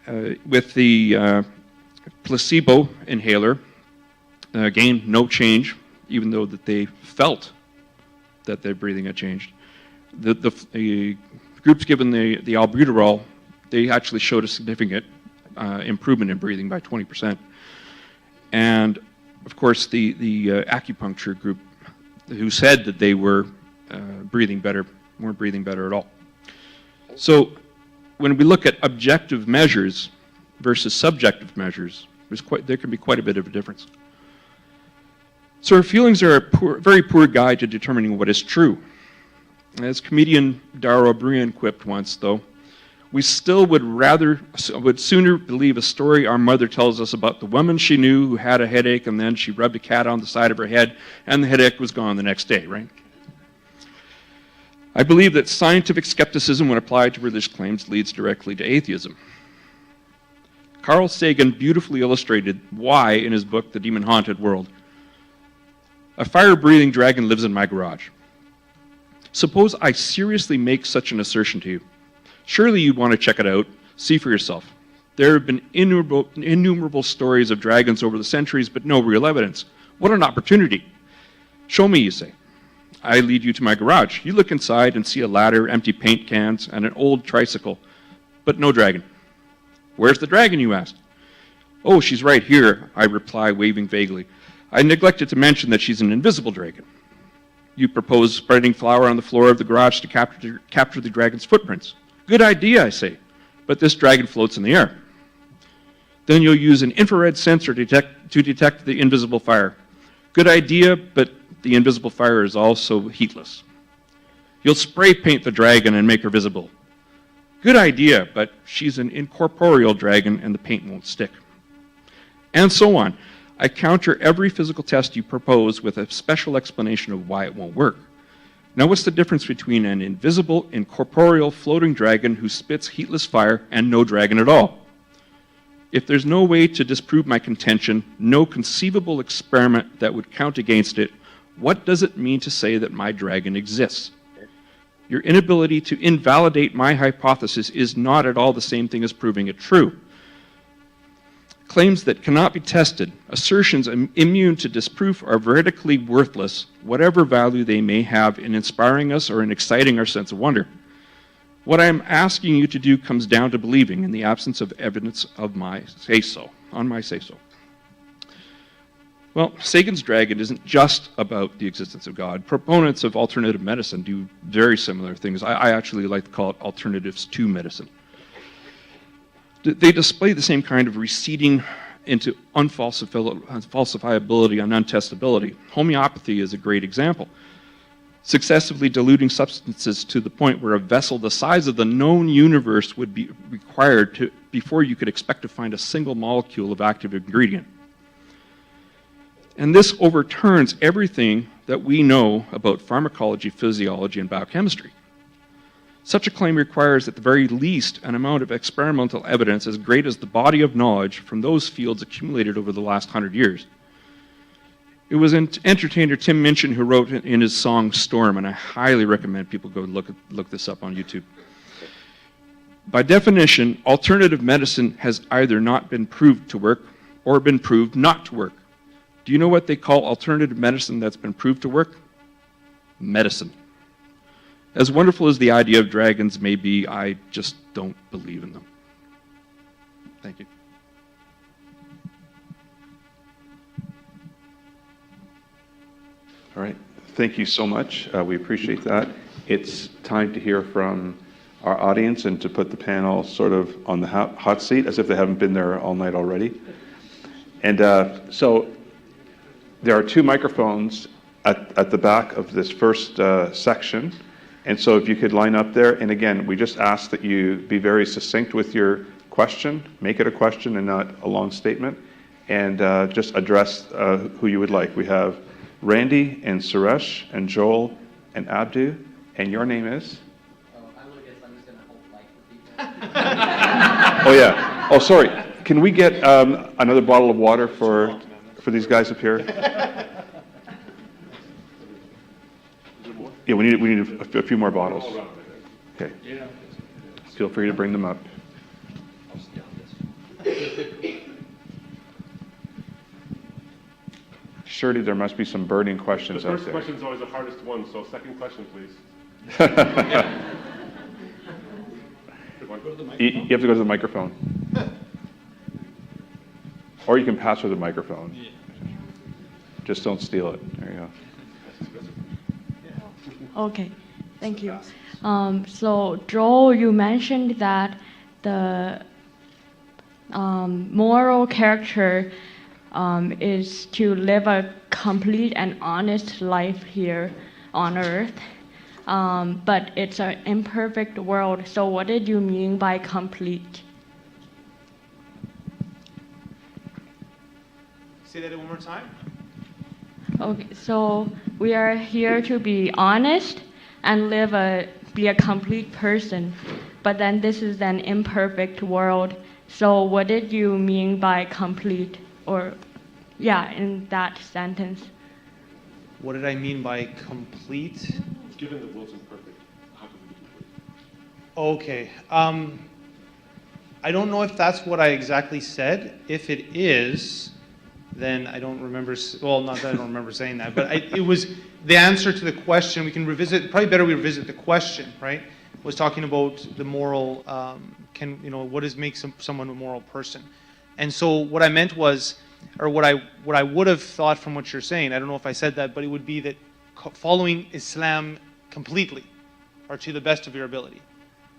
With the placebo inhaler, again, no change, even though that they felt that their breathing had changed. The groups given the albuterol, they actually showed a significant improvement in breathing by 20%. And of course, the acupuncture group, who said that they were breathing better, weren't breathing better at all. So when we look at objective measures versus subjective measures, there can be quite a bit of a difference. So our feelings are a very poor guide to determining what is true. As comedian Dara O'Brien quipped once, though, we still would sooner believe a story our mother tells us about the woman she knew who had a headache and then she rubbed a cat on the side of her head and the headache was gone the next day, right? I believe that scientific skepticism, when applied to religious claims, leads directly to atheism. Carl Sagan beautifully illustrated why in his book, The Demon Haunted World. A fire-breathing dragon lives in my garage. Suppose I seriously make such an assertion to you. Surely you'd want to check it out, see for yourself. There have been innumerable stories of dragons over the centuries, but no real evidence. What an opportunity. Show me, you say. I lead you to my garage. You look inside and see a ladder, empty paint cans, and an old tricycle, but no dragon. Where's the dragon, you ask? Oh, she's right here, I reply, waving vaguely. I neglected to mention that she's an invisible dragon. You propose spreading flour on the floor of the garage to capture the dragon's footprints. Good idea, I say, but this dragon floats in the air. Then you'll use an infrared sensor to detect the invisible fire. Good idea, but the invisible fire is also heatless. You'll spray paint the dragon and make her visible. Good idea, but she's an incorporeal dragon and the paint won't stick. And so on. I counter every physical test you propose with a special explanation of why it won't work. Now what's the difference between an invisible, incorporeal, floating dragon who spits heatless fire and no dragon at all? If there's no way to disprove my contention, no conceivable experiment that would count against it, what does it mean to say that my dragon exists? Your inability to invalidate my hypothesis is not at all the same thing as proving it true. Claims that cannot be tested, assertions immune to disproof are veridically worthless, whatever value they may have in inspiring us or in exciting our sense of wonder. What I am asking you to do comes down to believing in the absence of evidence of my say-so, on my say-so. Well, Sagan's dragon isn't just about the existence of God. Proponents of alternative medicine do very similar things. I actually like to call it alternatives to medicine. They display the same kind of receding into unfalsifiability and untestability. Homeopathy is a great example. Successively diluting substances to the point where a vessel the size of the known universe would be required before you could expect to find a single molecule of active ingredient. And this overturns everything that we know about pharmacology, physiology, and biochemistry. Such a claim requires, at the very least, an amount of experimental evidence as great as the body of knowledge from those fields accumulated over the last 100 years. It was entertainer Tim Minchin who wrote in his song Storm, and I highly recommend people go look this up on YouTube. By definition, alternative medicine has either not been proved to work or been proved not to work. Do you know what they call alternative medicine that's been proved to work? Medicine. As wonderful as the idea of dragons may be, I just don't believe in them. Thank you. All right. Thank you so much. We appreciate that. It's time to hear from our audience and to put the panel sort of on the hot seat as if they haven't been there all night already. And so there are two microphones at the back of this first section. And so if you could line up there, and again, we just ask that you be very succinct with your question, make it a question and not a long statement, and just address who you would like. We have Randy and Suresh and Joel and Abdu, and your name is? I'm Lucas. I'm just going to hold the mic for people. Oh yeah. Oh, sorry. Can we get another bottle of water for these guys up here? Yeah, we need a few more bottles. Okay. Feel free to bring them up. Surely there must be some burning questions The out first there. question is always the hardest one, so second question, please. You have to go to the microphone. Or you can pass her the microphone. Just don't steal it. There you go. Okay, thank you. So, Joel, you mentioned that the moral character is to live a complete and honest life here on earth, but it's an imperfect world. So what did you mean by complete? Say that one more time. Okay, so we are here to be honest and be a complete person, but then this is an imperfect world. So what did you mean by complete, or yeah, in that sentence? What did I mean by complete? Given the world's imperfect, how can we be complete? Okay. I don't know if that's what I exactly said. If it is, then I don't remember, well, not that I don't remember saying that, but it was the answer to the question. We can revisit, probably better we revisit the question, right? Was talking about the moral, what does make someone a moral person? And so what I meant was, or what I would have thought from what you're saying, I don't know if I said that, but it would be that following Islam completely, or to the best of your ability,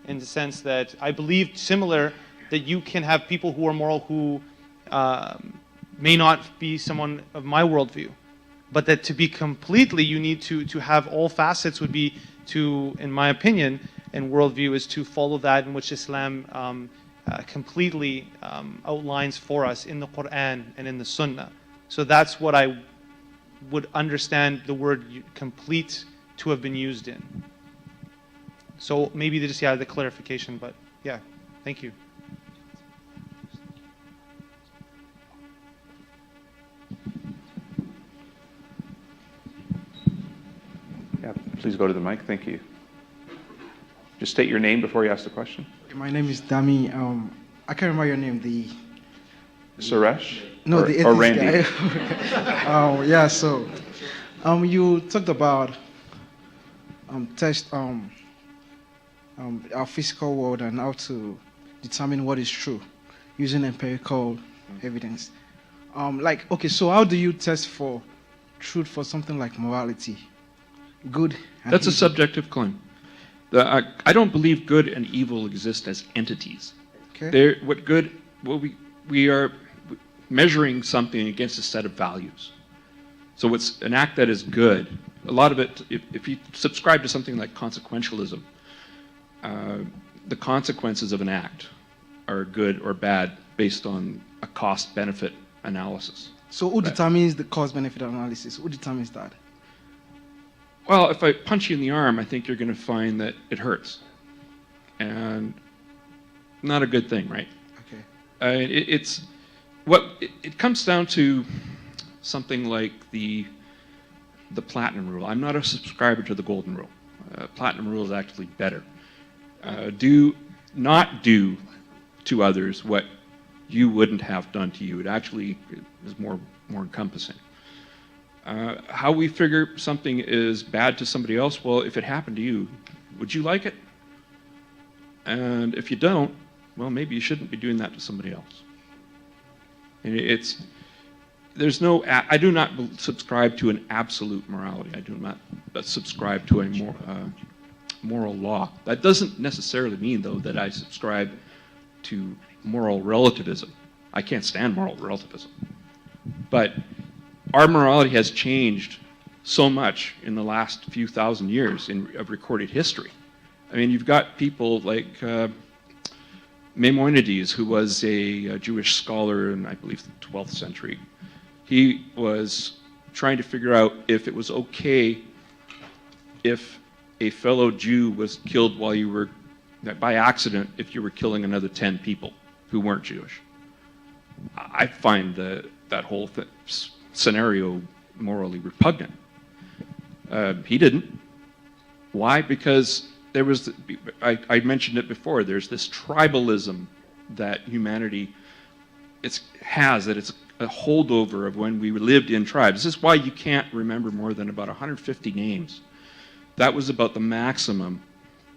in the sense that I believe similar, that you can have people who are moral who may not be someone of my worldview, but that to be completely, you need to have all facets would be to, in my opinion, and worldview is to follow that in which Islam completely outlines for us in the Quran and in the Sunnah. So that's what I would understand the word complete to have been used in. So maybe they just the clarification, but yeah, thank you. Yeah, please go to the mic. Thank you. Just state your name before you ask the question. My name is Dami. I can't remember your name. Suresh? No, or, the atheist or Randy? guy. Yeah. So, you talked about our physical world and how to determine what is true using empirical evidence. Okay, so how do you test for truth for something like morality? Good. And That's a evil. subjective claim. I don't believe good and evil exist as entities. Okay. We are measuring something against a set of values. So it's an act that is good. A lot of it, if you subscribe to something like consequentialism, the consequences of an act are good or bad based on a cost-benefit analysis. So who determines the cost-benefit analysis? Who determines that? Well, if I punch you in the arm, I think you're going to find that it hurts. And not a good thing, right? Okay. It comes down to something like the platinum rule. I'm not a subscriber to the golden rule. Platinum rule is actually better. Do not do to others what you wouldn't have done to you. It actually is more encompassing. How we figure something is bad to somebody else, well, if it happened to you, would you like it? And if you don't, well, maybe you shouldn't be doing that to somebody else. I do not subscribe to an absolute morality. I do not subscribe to a moral law. That doesn't necessarily mean, though, that I subscribe to moral relativism. I can't stand moral relativism. But our morality has changed so much in the last few thousand years of recorded history. I mean, you've got people like Maimonides, who was a Jewish scholar in, I believe, the 12th century. He was trying to figure out if it was okay if a fellow Jew was killed while you were, by accident, if you were killing another 10 people who weren't Jewish. I find that whole scenario morally repugnant. He didn't. Why? Because there was, I mentioned it before, there's this tribalism that humanity has, that it's a holdover of when we lived in tribes. This is why you can't remember more than about 150 names. That was about the maximum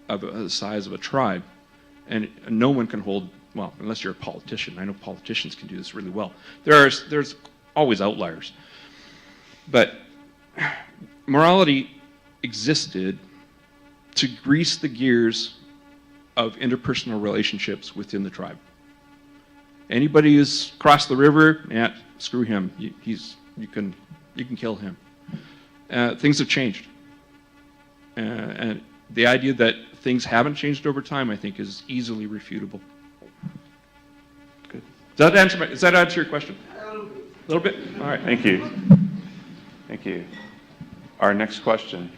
of the size of a tribe. And no one can hold, well, unless you're a politician. I know politicians can do this really well. There's always outliers. But morality existed to grease the gears of interpersonal relationships within the tribe. Anybody who's crossed the river, screw him. You can kill him. Things have changed. And the idea that things haven't changed over time, I think, is easily refutable. Good. Does that answer your question? A little bit? All right. Thank you. Thank you. Our next question.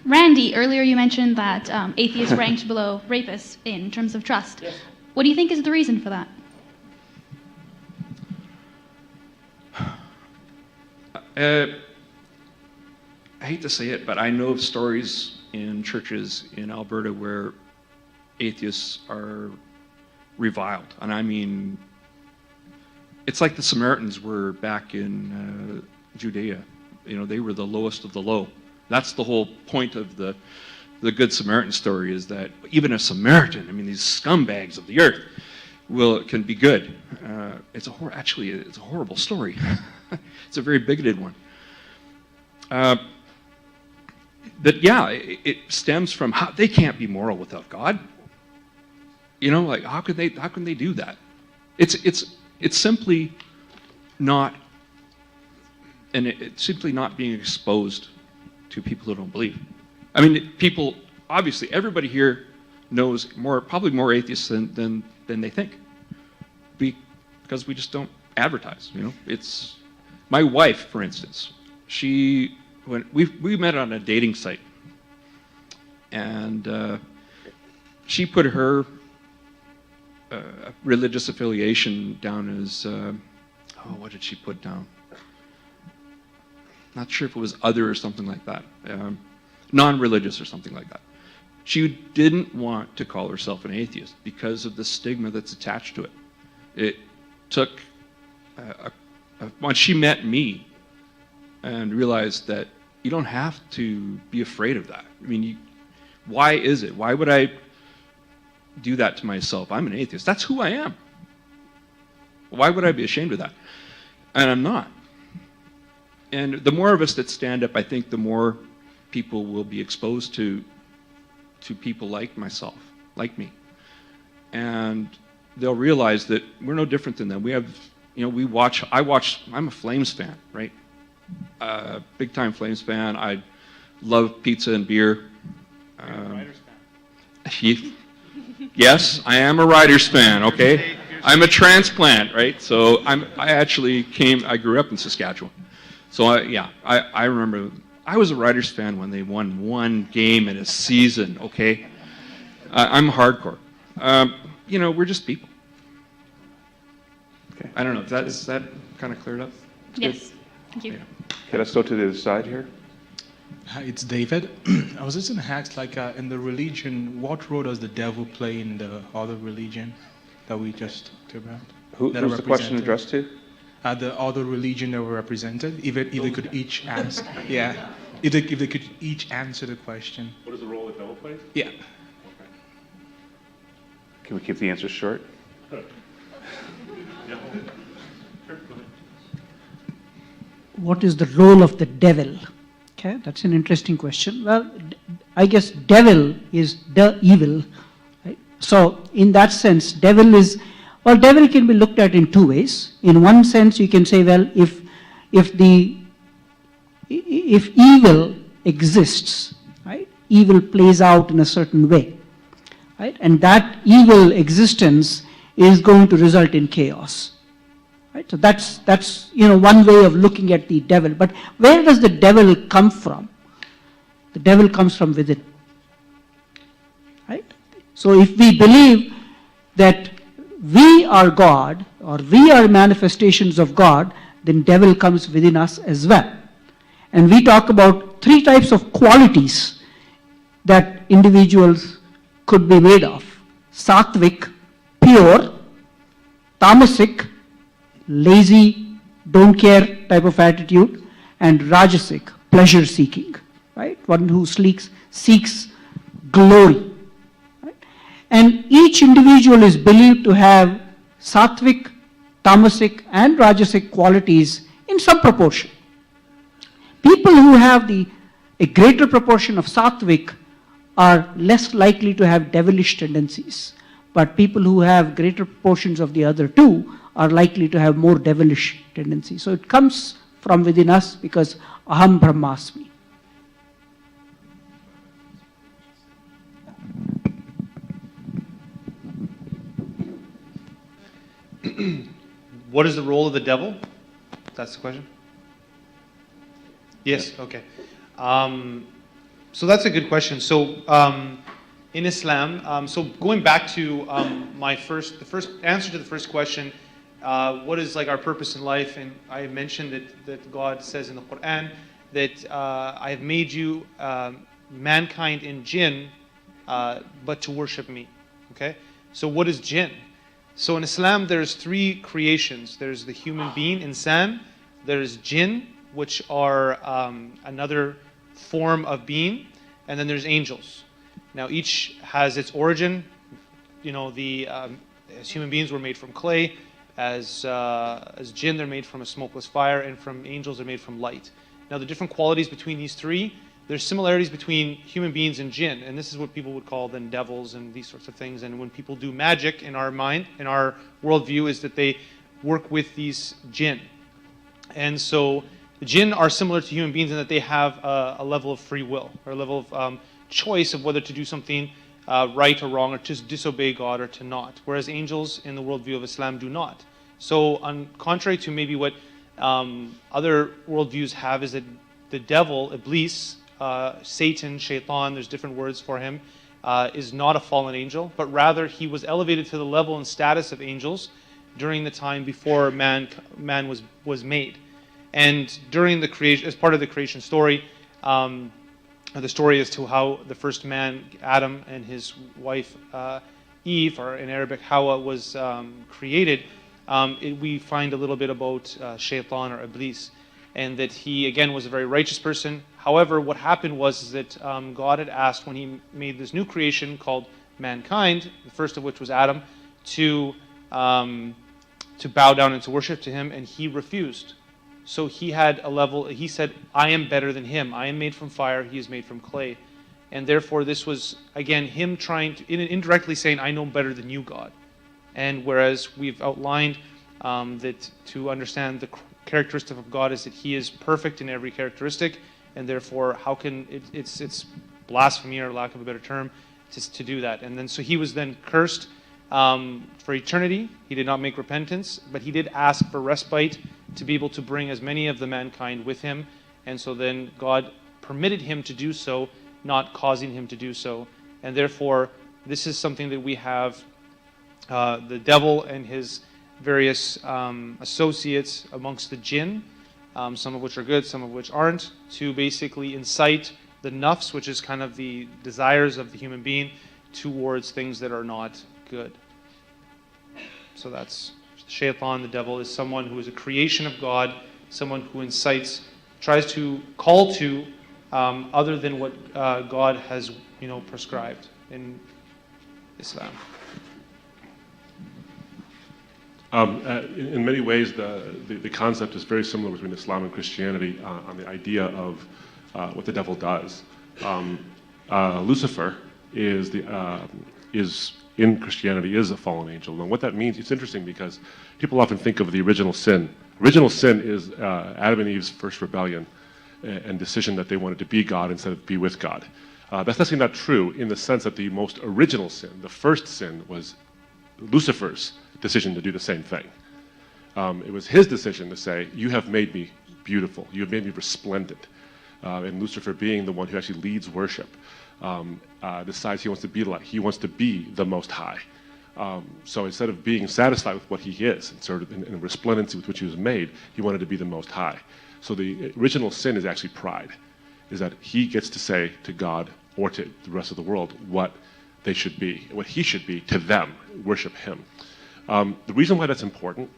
Randy, earlier you mentioned that atheists ranked below rapists in terms of trust. Yes. What do you think is the reason for that? I hate to say it, but I know of stories in churches in Alberta where atheists are reviled. And I mean, it's like the Samaritans were back in Judea. You know, they were the lowest of the low. That's the whole point of the Good Samaritan story, is that even a Samaritan, I mean, these scumbags of the earth, can be good. Actually, it's a horrible story. It's a very bigoted one. But yeah, it stems from how they can't be moral without God. You know, like how can they do that? It's simply not, and it's simply not being exposed to people who don't believe. I mean, people, obviously, everybody here knows probably more atheists than they think, because we just don't advertise. You know, it's my wife, for instance. When we met on a dating site, and she put her religious affiliation down as what did she put down? Not sure if it was other or something like that, non-religious or something like that. She didn't want to call herself an atheist because of the stigma that's attached to it. It took once she met me and realized that you don't have to be afraid of that. I mean, why is it? Why would I do that to myself? I'm an atheist. That's who I am. Why would I be ashamed of that? And I'm not. And the more of us that stand up, I think the more people will be exposed to people like myself, like me. And they'll realize that we're no different than them. We have, you know, I'm a Flames fan, right? Big time Flames fan. I love pizza and beer. Yes, I am a Riders fan, okay? I'm a transplant, right? So I grew up in Saskatchewan. So I remember I was a Riders fan when they won one game in a season, okay? I'm hardcore. You know, we're just people. Okay. I don't know, is that kind of cleared up? Yes. Thank you. Yeah. Okay, let's go to the other side here. Hi, it's David. I was just going to ask, like, in the religion, what role does the devil play in the other religion that we just talked about? Who's the question addressed to? The other religion that were represented, if they could each answer. Yeah. If they could each answer the question. What is the role the devil plays? Yeah. Can we keep the answers short? Yeah. Sure, go ahead. What is the role of the devil? Okay, that's an interesting question. Well, I guess devil is the evil. Right? So in that sense, devil can be looked at in two ways. In one sense, you can say, well, if evil exists, right, evil plays out in a certain way, right, and that evil existence is going to result in chaos. Right? So that's one way of looking at the devil. But where does the devil come from? The devil comes from within. Right? So if we believe that we are God or we are manifestations of God, then devil comes within us as well. And we talk about three types of qualities that individuals could be made of: sattvic, pure; tamasic, lazy, don't care type of attitude; and rajasic, pleasure seeking, right? One who seeks glory. Right? And each individual is believed to have sattvic, tamasic, and rajasic qualities in some proportion. People who have a greater proportion of sattvic are less likely to have devilish tendencies. But people who have greater proportions of the other two are likely to have more devilish tendencies. So it comes from within us because aham brahmasmi. What is the role of the devil? That's the question? Yes, okay. So that's a good question. So in Islam, so going back to the first answer to the first question, what is like our purpose in life? And I mentioned that God says in the Quran that I have made you mankind and jinn, but to worship me. Okay? So what is jinn? So in Islam, there's three creations. There's the human being, insan. There's jinn, which are another form of being. And then there's angels. Now each has its origin. You know, as human beings, we're made from clay. As jinn, they're made from a smokeless fire. And from angels, they're made from light. Now the different qualities between these three, there's similarities between human beings and jinn, and this is what people would call then devils and these sorts of things. And when people do magic in our mind, in our worldview, is that they work with these jinn. And so the jinn are similar to human beings in that they have a level of free will, or a level of choice of whether to do something right or wrong, or to disobey God or to not. Whereas angels in the worldview of Islam do not. So on contrary to maybe what other worldviews have, is that the devil, Iblis, Satan, Shaitan, there's different words for him, is not a fallen angel, but rather he was elevated to the level and status of angels during the time before man was made. And during the creation, as part of the creation story, the story as to how the first man, Adam, and his wife Eve, or in Arabic Hawa, was created, we find a little bit about Shaitan or Iblis, and that he again was a very righteous person. However, what happened was that God had asked, when he made this new creation called mankind, the first of which was Adam, to bow down and to worship to him, and he refused. So he had a level, he said, I am better than him. I am made from fire, he is made from clay. And therefore this was, again, him trying to, indirectly saying, I know better than you, God. And whereas we've outlined that to understand the characteristic of God is that he is perfect in every characteristic, and therefore how can it's blasphemy, or lack of a better term, to do that. And then so he was then cursed for eternity. He did not make repentance, but he did ask for respite to be able to bring as many of the mankind with him. And so then God permitted him to do so, not causing him to do so. And therefore this is something that we have the devil and his various associates amongst the jinn, some of which are good, some of which aren't, to basically incite the nafs, which is kind of the desires of the human being, towards things that are not good. So that's Shaitan, the devil, is someone who is a creation of God, someone who incites, tries to call to other than what God has, prescribed in Islam. In many ways, the concept is very similar between Islam and Christianity on the idea of what the devil does. Lucifer is in Christianity is a fallen angel, and what that means, it's interesting because people often think of the original sin. Original sin is Adam and Eve's first rebellion and decision that they wanted to be God instead of be with God. That's actually not true in the sense that the most original sin, the first sin, was Lucifer's decision to do the same thing. It was his decision to say, you have made me beautiful, you have made me resplendent. And Lucifer, being the one who actually leads worship, decides he wants to be like, he wants to be the Most High. So instead of being satisfied with what he is, and sort of in the resplendency with which he was made, he wanted to be the Most High. So the original sin is actually pride, is that he gets to say to God or to the rest of the world what they should be, what he should be to them, worship him. The reason why that's important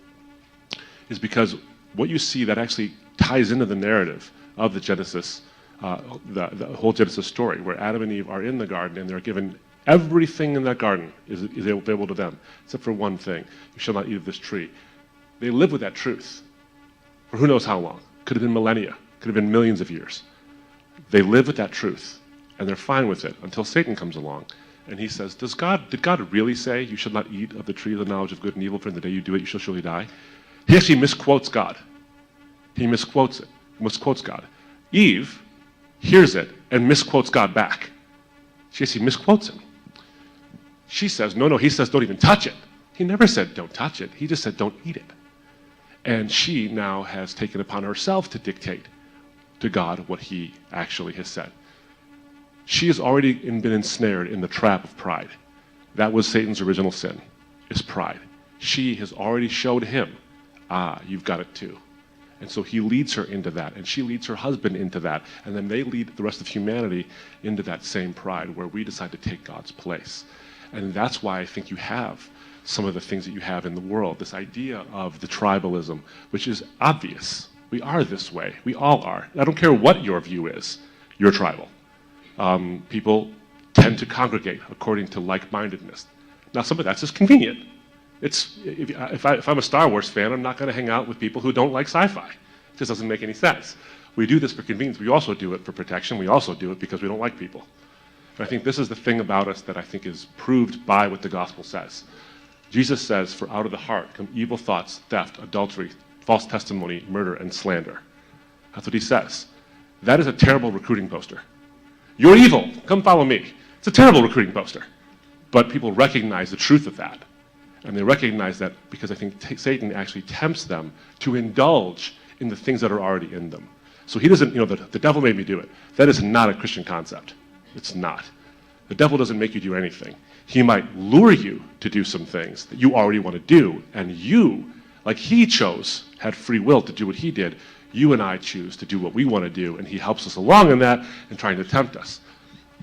is because what you see that actually ties into the narrative of the Genesis, the whole Genesis story, where Adam and Eve are in the garden and they're given everything in that garden is available to them, except for one thing: you shall not eat of this tree. They live with that truth for who knows how long. Could have been millennia, could have been millions of years. They live with that truth, and they're fine with it until Satan comes along. And he says, did God really say you should not eat of the tree of the knowledge of good and evil, for in the day you do it, you shall surely die? He actually misquotes God. He misquotes it, misquotes God. Eve hears it and misquotes God back. She actually misquotes him. She says, no, he says don't even touch it. He never said don't touch it. He just said don't eat it. And she now has taken upon herself to dictate to God what he actually has said. She has already been ensnared in the trap of pride. That was Satan's original sin, is pride. She has already showed him, you've got it too. And so he leads her into that, and she leads her husband into that, and then they lead the rest of humanity into that same pride where we decide to take God's place. And that's why I think you have some of the things that you have in the world, this idea of the tribalism, which is obvious. We are this way. We all are. I don't care what your view is. You're tribal. People tend to congregate according to like-mindedness. Now, some of that's just convenient. If I'm a Star Wars fan, I'm not going to hang out with people who don't like sci-fi. It just doesn't make any sense. We do this for convenience. We also do it for protection. We also do it because we don't like people. And I think this is the thing about us that I think is proved by what the gospel says. Jesus says, for out of the heart come evil thoughts, theft, adultery, false testimony, murder, and slander. That's what he says. That is a terrible recruiting poster. You're evil. Come follow me. It's a terrible recruiting poster. But people recognize the truth of that. And they recognize that because I think Satan actually tempts them to indulge in the things that are already in them. So he doesn't, the devil made me do it. That is not a Christian concept. It's not. The devil doesn't make you do anything. He might lure you to do some things that you already want to do, and you, like he chose, had free will to do what he did. You and I choose to do what we want to do, and he helps us along in that and trying to tempt us.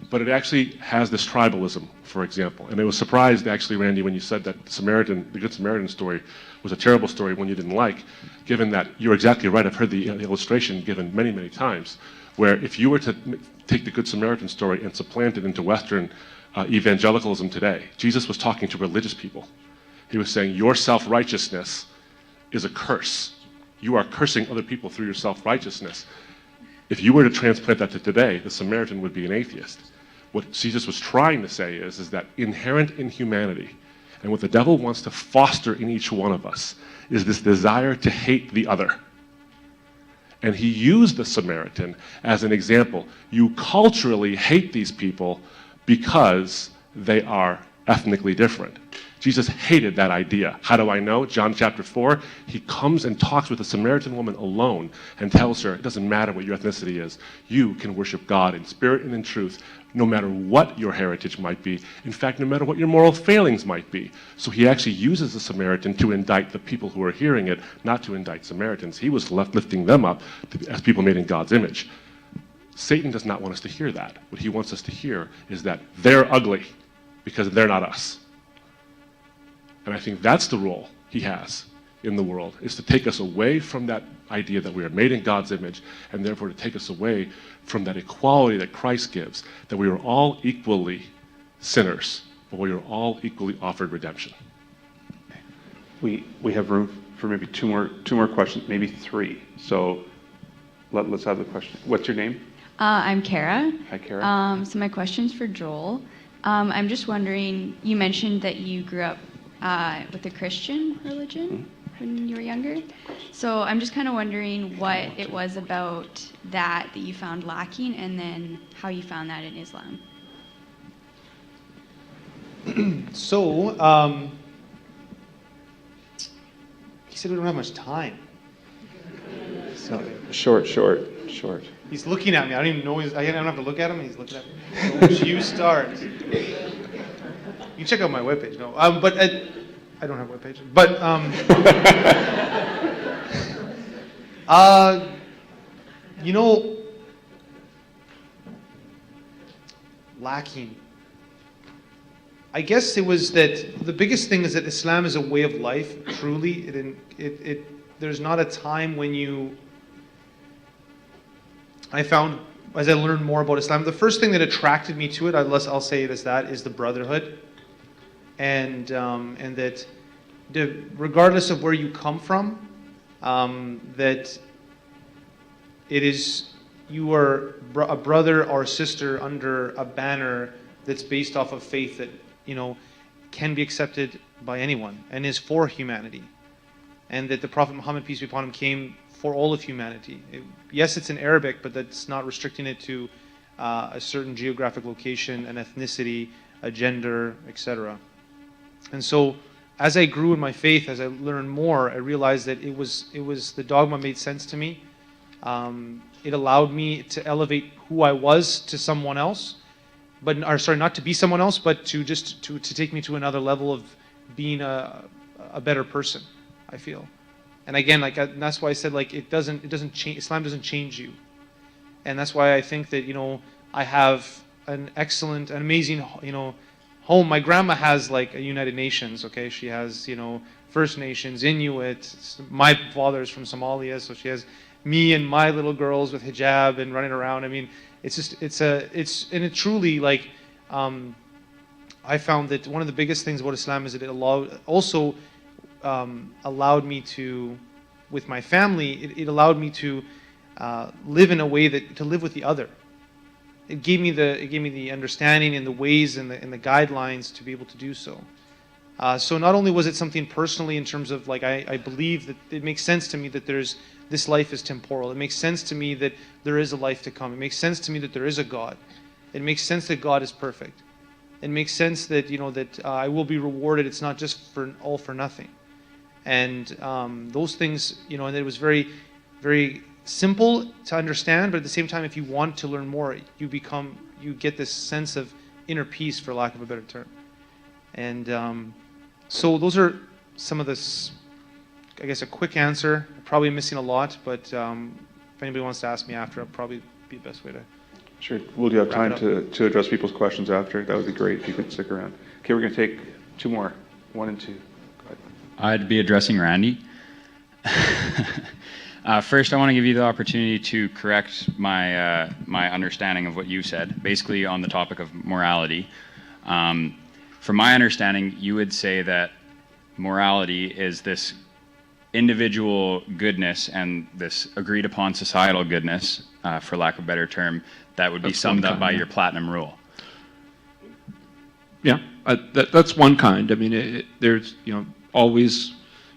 But it actually has this tribalism, for example. And I was surprised, actually, Randy, when you said that the Good Samaritan story was a terrible story, one you didn't like, given that you're exactly right. I've heard the illustration given many, many times, where if you were to take the Good Samaritan story and supplant it into Western evangelicalism today, Jesus was talking to religious people. He was saying, your self-righteousness is a curse. You are cursing other people through your self-righteousness. If you were to transplant that to today, the Samaritan would be an atheist. What Jesus was trying to say is that inherent in humanity, and what the devil wants to foster in each one of us, is this desire to hate the other. And he used the Samaritan as an example. You culturally hate these people because they are ethnically different. Jesus hated that idea. How do I know? John chapter 4, he comes and talks with a Samaritan woman alone and tells her, it doesn't matter what your ethnicity is, you can worship God in spirit and in truth, no matter what your heritage might be. In fact, no matter what your moral failings might be. So he actually uses the Samaritan to indict the people who are hearing it, not to indict Samaritans. He was lifting them up as people made in God's image. Satan does not want us to hear that. What he wants us to hear is that they're ugly because they're not us. And I think that's the role he has in the world, is to take us away from that idea that we are made in God's image, and therefore to take us away from that equality that Christ gives, that we are all equally sinners, but we are all equally offered redemption. We have room for maybe two more questions, maybe three. So let's have the question. What's your name? I'm Kara. Hi, Kara. So my question's for Joel. I'm just wondering, you mentioned that you grew up with a Christian religion when you were younger. So I'm just kind of wondering what it was about that you found lacking, and then how you found that in Islam. So, he said we don't have much time. So, short. He's looking at me. I don't even know. I don't have to look at him. He's looking at me. So you start. You can check out my webpage. No, but I don't have a webpage. But lacking. I guess it was that the biggest thing is that Islam is a way of life. Truly, there's not a time when you. I found, as I learned more about Islam, the first thing that attracted me to it, I'll say it as that, is the brotherhood, and that regardless of where you come from, that it is you are a brother or sister under a banner that's based off of faith that can be accepted by anyone and is for humanity, and that the Prophet Muhammad, peace be upon him, came for all of humanity. Yes, it's in Arabic, but that's not restricting it to a certain geographic location, an ethnicity, a gender, etc. And so, as I grew in my faith, as I learned more, I realized that it was the dogma made sense to me. It allowed me to elevate who I was to someone else, not to be someone else, but to take me to another level of being a better person, I feel. And again, and that's why I said, it doesn't change. Islam doesn't change you, and that's why I think that I have an amazing, home, my grandma has like a United Nations, okay? She has, you know, First Nations, Inuit. My father's from Somalia, so she has me and my little girls with hijab and running around. I mean, it's just, and it truly, like, I found that one of the biggest things about Islam is that it allowed me to, with my family, it allowed me to live in a way to live with the other. It gave me the understanding and the ways and the guidelines to be able to do so. So not only was it something personally in terms of like I believe that it makes sense to me that this life is temporal. It makes sense to me that there is a life to come. It makes sense to me that there is a God. It makes sense that God is perfect. It makes sense that that I will be rewarded. It's not just all for nothing. And those things, and it was very, very simple to understand, but at the same time, if you want to learn more, you get this sense of inner peace, for lack of a better term. And so those are some of this, I guess, a quick answer. Probably missing a lot, but if anybody wants to ask me after, that'll probably be the best way to. Sure. Will you have time to address people's questions after? That would be great if you could stick around. Okay, we're going to take two more, 1 and 2. Go ahead. I'd be addressing Randy. First, I want to give you the opportunity to correct my my understanding of what you said, basically on the topic of morality. From my understanding, you would say that morality is this individual goodness and this agreed upon societal goodness, for lack of a better term, that would be summed up by your platinum rule. Yeah, that's one kind. I mean, there's always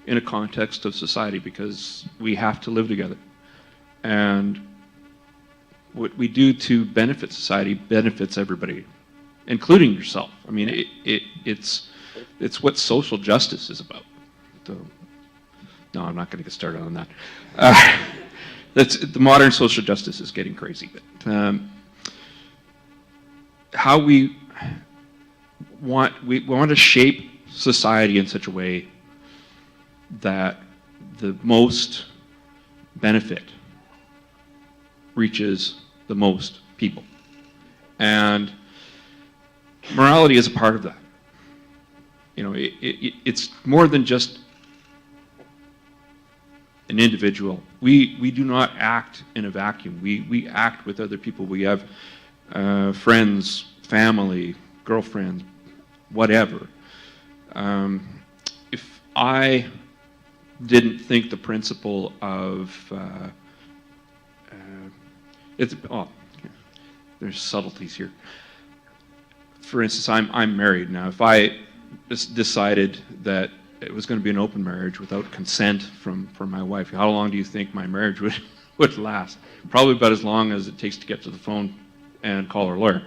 in a context of society, because we have to live together, and what we do to benefit society benefits everybody, including yourself. I mean, it's what social justice is about. So, no, I'm not going to get started on that. The modern social justice is getting crazy, but how we want to shape society in such a way that the most benefit reaches the most people. And morality is a part of that. It's more than just an individual. We do not act in a vacuum. We act with other people. We have friends, family, girlfriends, whatever. If I didn't think the principle of there's subtleties here. For instance, I'm married now. If I just decided that it was going to be an open marriage without consent from my wife, how long do you think my marriage would last? Probably about as long as it takes to get to the phone and call our lawyer.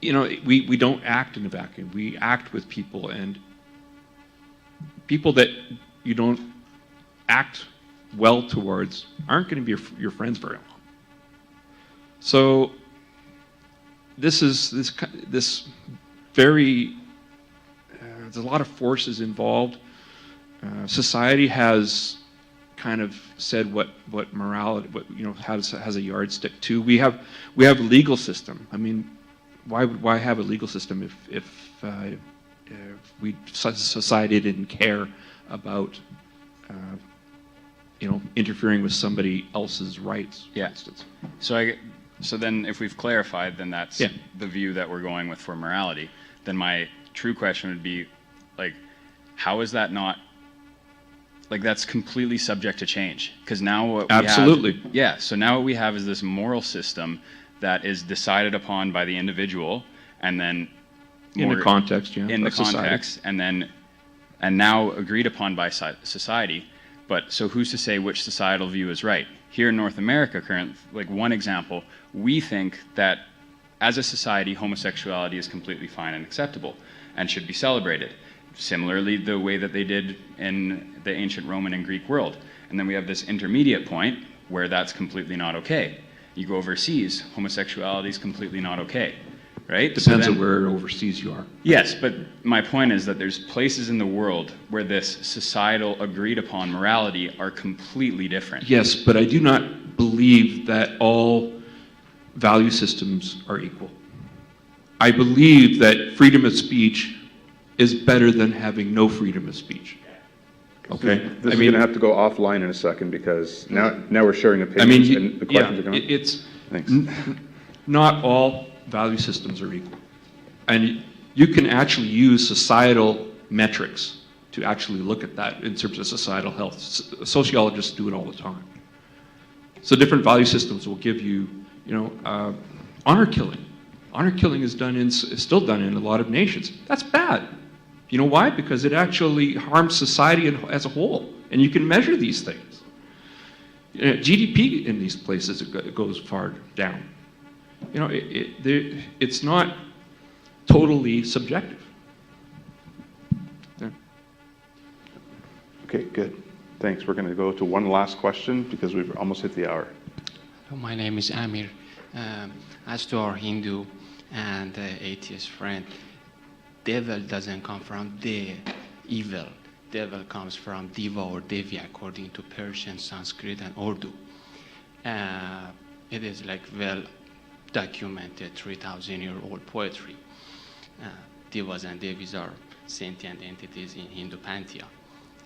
We don't act in a vacuum. We act with people, and people that you don't act well towards aren't going to be your friends very long. So this is this very there's a lot of forces involved. Society has kind of said what morality, has a yardstick to. We have a legal system. I mean, why have a legal system if society didn't care about interfering with somebody else's rights, for instance. So then if we've clarified, then that's the view that we're going with for morality. Then my true question would be, like, how is that not, like, that's completely subject to change? Because now what we Absolutely. so now what we have is this moral system that is decided upon by the individual, and then in the context, in the context, and now agreed upon by society. But so who's to say which societal view is right? Here in North America, like one example, we think that as a society, homosexuality is completely fine and acceptable and should be celebrated. Similarly, the way that they did in the ancient Roman and Greek world. And then we have this intermediate point where that's completely not okay. You go overseas, homosexuality is completely not okay, right? Depends on where overseas you are. Yes, but my point is that there's places in the world where this societal agreed upon morality are completely different. Yes, but I do not believe that all value systems are equal. I believe that freedom of speech is better than having no freedom of speech. Okay? This is going to have to go offline in a second because now we're sharing opinions and the questions are coming. It's Thanks. Not all value systems are equal. And you can actually use societal metrics to actually look at that in terms of societal health. Sociologists do it all the time. So different value systems will give you, honor killing. Honor killing is still done in a lot of nations. That's bad. You know why? Because it actually harms society as a whole, and you can measure these things. GDP in these places it goes far down. It's not totally subjective. Yeah. Okay, good. Thanks. We're going to go to one last question because we've almost hit the hour. My name is Amir. As to our Hindu and atheist friend, devil doesn't come from the evil. Devil comes from Diva or Devi according to Persian, Sanskrit, and Urdu. It is like well documented 3,000-year-old poetry. Divas and Devis are sentient entities in Hindu pantheon.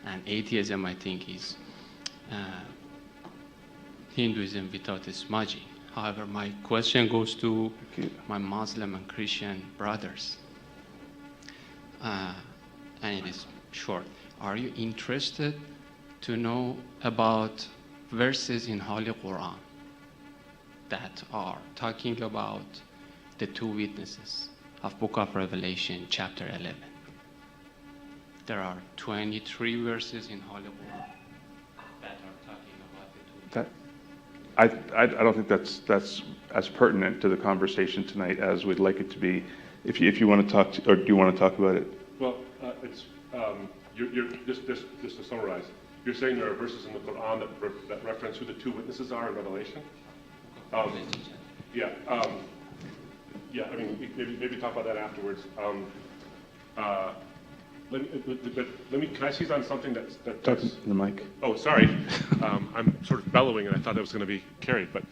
And atheism, I think, is Hinduism without a smudging. However, my question goes to my Muslim and Christian brothers. And it is short. Are you interested to know about verses in Holy Quran that are talking about the two witnesses of Book of Revelation, chapter 11? There are 23 verses in Holy Quran that are talking about the two witnesses. I don't think that's as pertinent to the conversation tonight as we'd like it to be. If you want to talk, or do you want to talk about it? Well, you're just to summarize, you're saying there are verses in the Quran that reference who the two witnesses are in Revelation? Yeah. I mean, maybe talk about that afterwards. Can I seize on something that's the mic? Oh, sorry. I'm sort of bellowing, and I thought it was going to be carried. But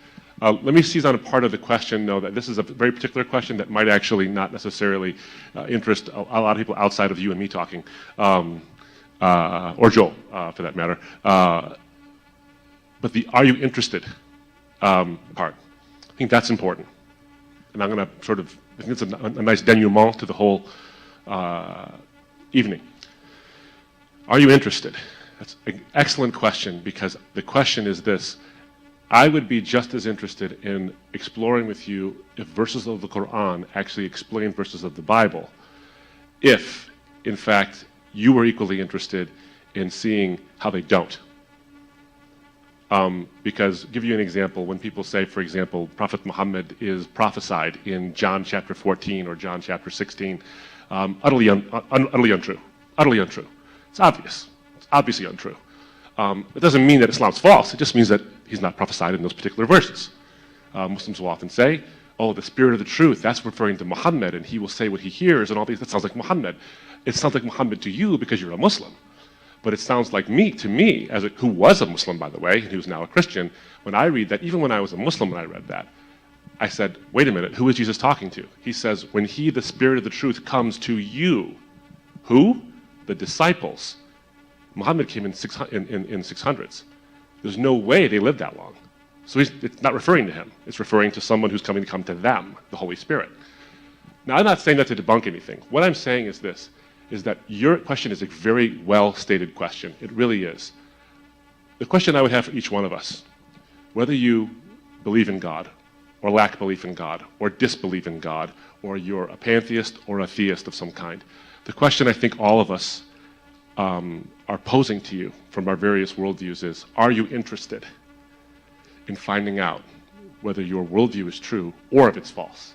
let me seize on a part of the question, though, that this is a very particular question that might actually not necessarily interest a lot of people outside of you and me talking, or Joel, for that matter. But the "are you interested" part, I think that's important. And I'm going to I think it's a nice denouement to the whole evening. Are you interested? That's an excellent question, because the question is this. I would be just as interested in exploring with you if verses of the Quran actually explain verses of the Bible, if, in fact, you were equally interested in seeing how they don't. Because, give you an example, when people say, for example, Prophet Muhammad is prophesied in John chapter 14 or John chapter 16, utterly untrue. Utterly untrue. It's obvious. It's obviously untrue. It doesn't mean that Islam's false. It just means that he's not prophesied in those particular verses. Muslims will often say, oh, the spirit of the truth, that's referring to Muhammad, and he will say what he hears and all these. That sounds like Muhammad. It sounds like Muhammad to you because you're a Muslim. But it sounds like to me, who was a Muslim, by the way, and who's now a Christian, when I read that, even when I was a Muslim when I read that, I said, wait a minute, who is Jesus talking to? He says, when he, the spirit of the truth, comes to you. Who? The disciples. Muhammad came in 600s. There's no way they lived that long. So it's not referring to him. It's referring to someone who's coming to come to them, the Holy Spirit. Now, I'm not saying that to debunk anything. What I'm saying is this, is that your question is a very well-stated question. It really is. The question I would have for each one of us, whether you believe in God, or lack belief in God, or disbelieve in God, or you're a pantheist or a theist of some kind, the question I think all of us are posing to you from our various worldviews is, are you interested in finding out whether your worldview is true or if it's false?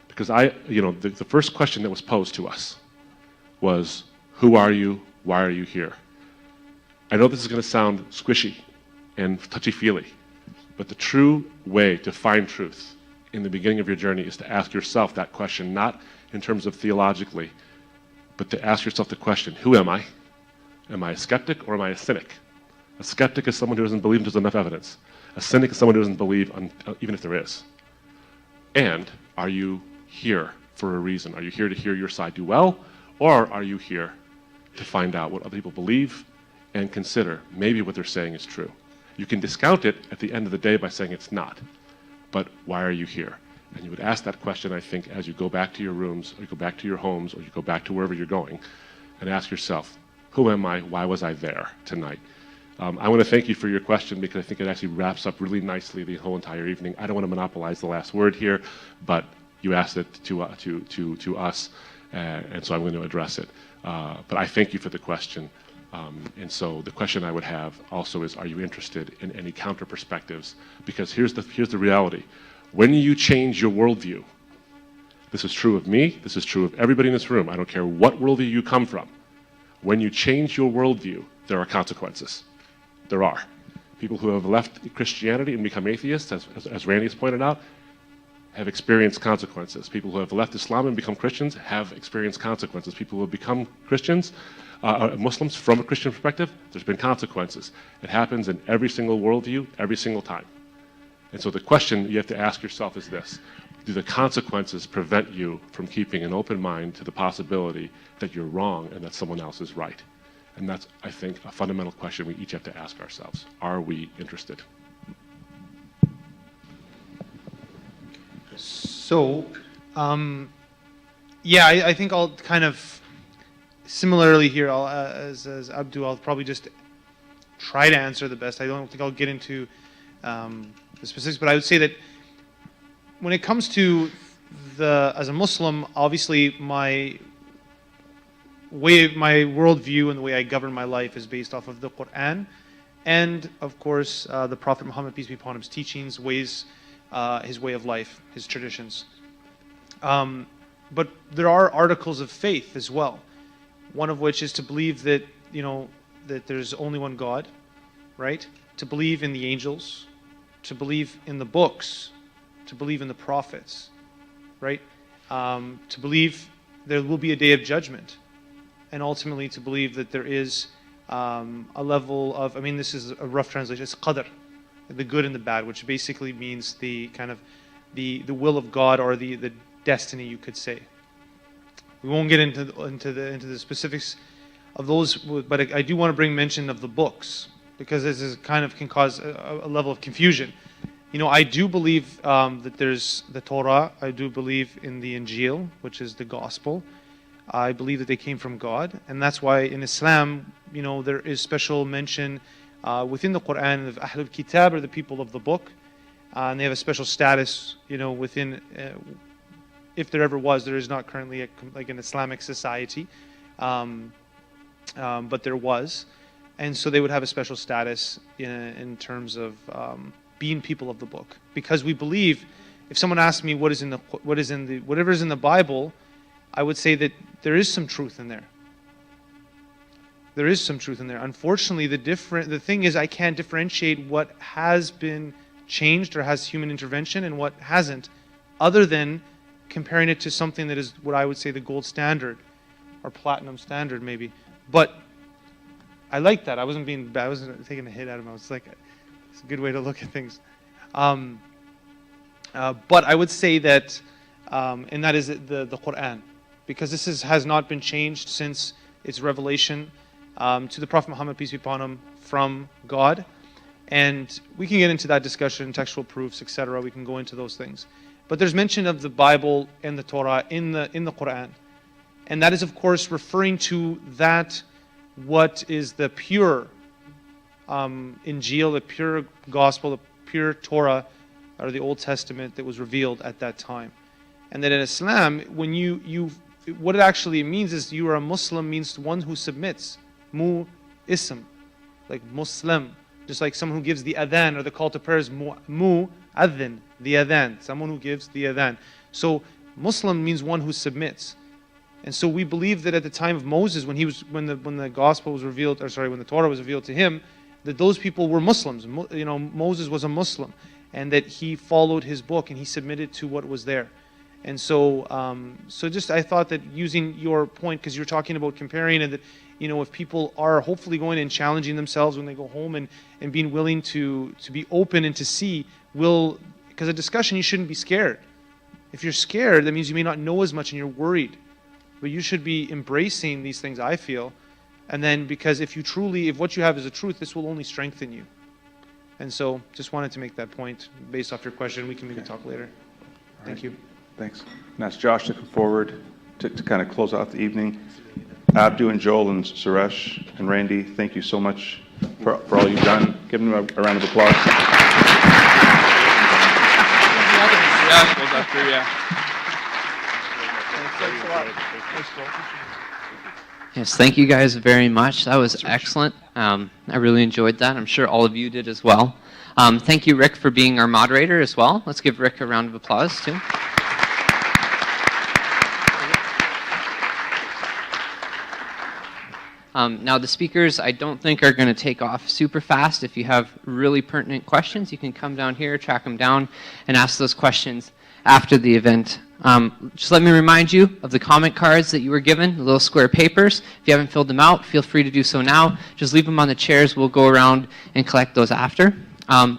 Because the first question that was posed to us was, who are you? Why are you here? I know this is going to sound squishy and touchy-feely, but the true way to find truth in the beginning of your journey is to ask yourself that question, not in terms of theologically, but to ask yourself the question, who am I? Am I a skeptic or am I a cynic? A skeptic is someone who doesn't believe there's enough evidence. A cynic is someone who doesn't believe even if there is. And are you here for a reason? Are you here to hear your side do well, or are you here to find out what other people believe and consider maybe what they're saying is true? You can discount it at the end of the day by saying it's not, but why are you here? And you would ask that question, I think, as you go back to your rooms, or you go back to your homes, or you go back to wherever you're going, and ask yourself, who am I? Why was I there tonight? I want to thank you for your question, because I think it actually wraps up really nicely the whole entire evening. I don't want to monopolize the last word here, but you asked it to us, and so I'm going to address it. But I thank you for the question. And so the question I would have also is, are you interested in any counter perspectives? Because here's the reality. When you change your worldview, this is true of me, this is true of everybody in this room, I don't care what worldview you come from. When you change your worldview, there are consequences. There are. People who have left Christianity and become atheists, as Randy has pointed out, have experienced consequences. People who have left Islam and become Christians have experienced consequences. People who have become Christians, Muslims from a Christian perspective, there's been consequences. It happens in every single worldview, every single time. And so the question you have to ask yourself is this: do the consequences prevent you from keeping an open mind to the possibility that you're wrong and that someone else is right? And that's, I think, a fundamental question we each have to ask ourselves. Are we interested? So, yeah, I think I'll kind of similarly here, as Abdu, I'll probably just try to answer the best. I don't think I'll get into the specifics, but I would say that when it comes to as a Muslim, obviously my worldview and the way I govern my life is based off of the Quran, and of course the Prophet Muhammad, peace be upon him's teachings, his way of life, his traditions. But there are articles of faith as well. One of which is to believe that, that there's only one God, right? To believe in the angels, to believe in the books, to believe in the prophets, right? To believe there will be a day of judgment, and ultimately to believe that there is a level of, this is a rough translation, it's qadr, the good and the bad, which basically means the kind of the will of God, or the destiny, you could say. We won't get into the specifics of those, but I do want to bring mention of the books, because this is kind of can cause a level of confusion. I do believe that there's the Torah. I do believe in the Injil, which is the gospel. I believe that they came from God, and that's why in Islam, there is special mention within the Quran of Ahlul Kitab, or the people of the book, and they have a special status, within. If there ever was, there is not currently like an Islamic society, but there was, and so they would have a special status in terms of being people of the book, because we believe. If someone asks me whatever's in the Bible, I would say that there is some truth in there. There is some truth in there. Unfortunately, the thing is, I can't differentiate what has been changed or has human intervention and what hasn't, other than comparing it to something that is what I would say the gold standard, or platinum standard maybe. But I like that. I wasn't being bad. I wasn't taking a hit at him. I was like, it's a good way to look at things. But I would say that, and that is the Quran, because this has not been changed since its revelation to the Prophet Muhammad, peace be upon him, from God. And we can get into that discussion, textual proofs, etc. We can go into those things. But there's mention of the Bible and the Torah in the Quran. And that is, of course, referring to that what is the pure Injil, the pure gospel, the pure Torah, or the Old Testament that was revealed at that time. And that in Islam, when what it actually means is you are a Muslim, means one who submits. Mu-ism, like Muslim. Just like someone who gives the adhan, or the call to prayer is mu-adhin, the adhan, someone who gives the adhan. So Muslim means one who submits. And so we believe that at the time of Moses, when the gospel was revealed, when the Torah was revealed to him, that those people were Muslims. Moses was a Muslim, and that he followed his book and he submitted to what was there. And so, I thought that using your point, because you're talking about comparing, and that, if people are hopefully going and challenging themselves when they go home and being willing to be open and to see, because a discussion, you shouldn't be scared. If you're scared, that means you may not know as much and you're worried. But you should be embracing these things, I feel. And then, because if what you have is the truth, this will only strengthen you. And so, just wanted to make that point based off your question. We can maybe talk later. Thank you. Thanks. And ask Josh to come forward to kind of close out the evening. Abdu and Joel and Suresh and Randy, thank you so much for all you've done. Give them a round of applause. Yes, thank you guys very much. That was excellent. I really enjoyed that. I'm sure all of you did as well. Thank you, Rick, for being our moderator as well. Let's give Rick a round of applause, too. Now, the speakers, I don't think are going to take off super fast. If you have really pertinent questions, you can come down here, track them down, and ask those questions after the event. Just let me remind you of the comment cards that you were given, the little square papers. If you haven't filled them out, feel free to do so now. Just leave them on the chairs. We'll go around and collect those after.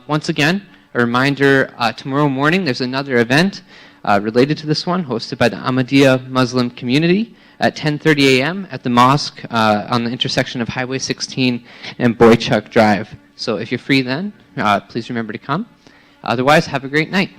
Once again, a reminder, tomorrow morning there's another event related to this one, hosted by the Ahmadiyya Muslim community at 10:30 a.m. at the mosque on the intersection of Highway 16 and Boychuk Drive. So if you're free then, please remember to come. Otherwise, have a great night.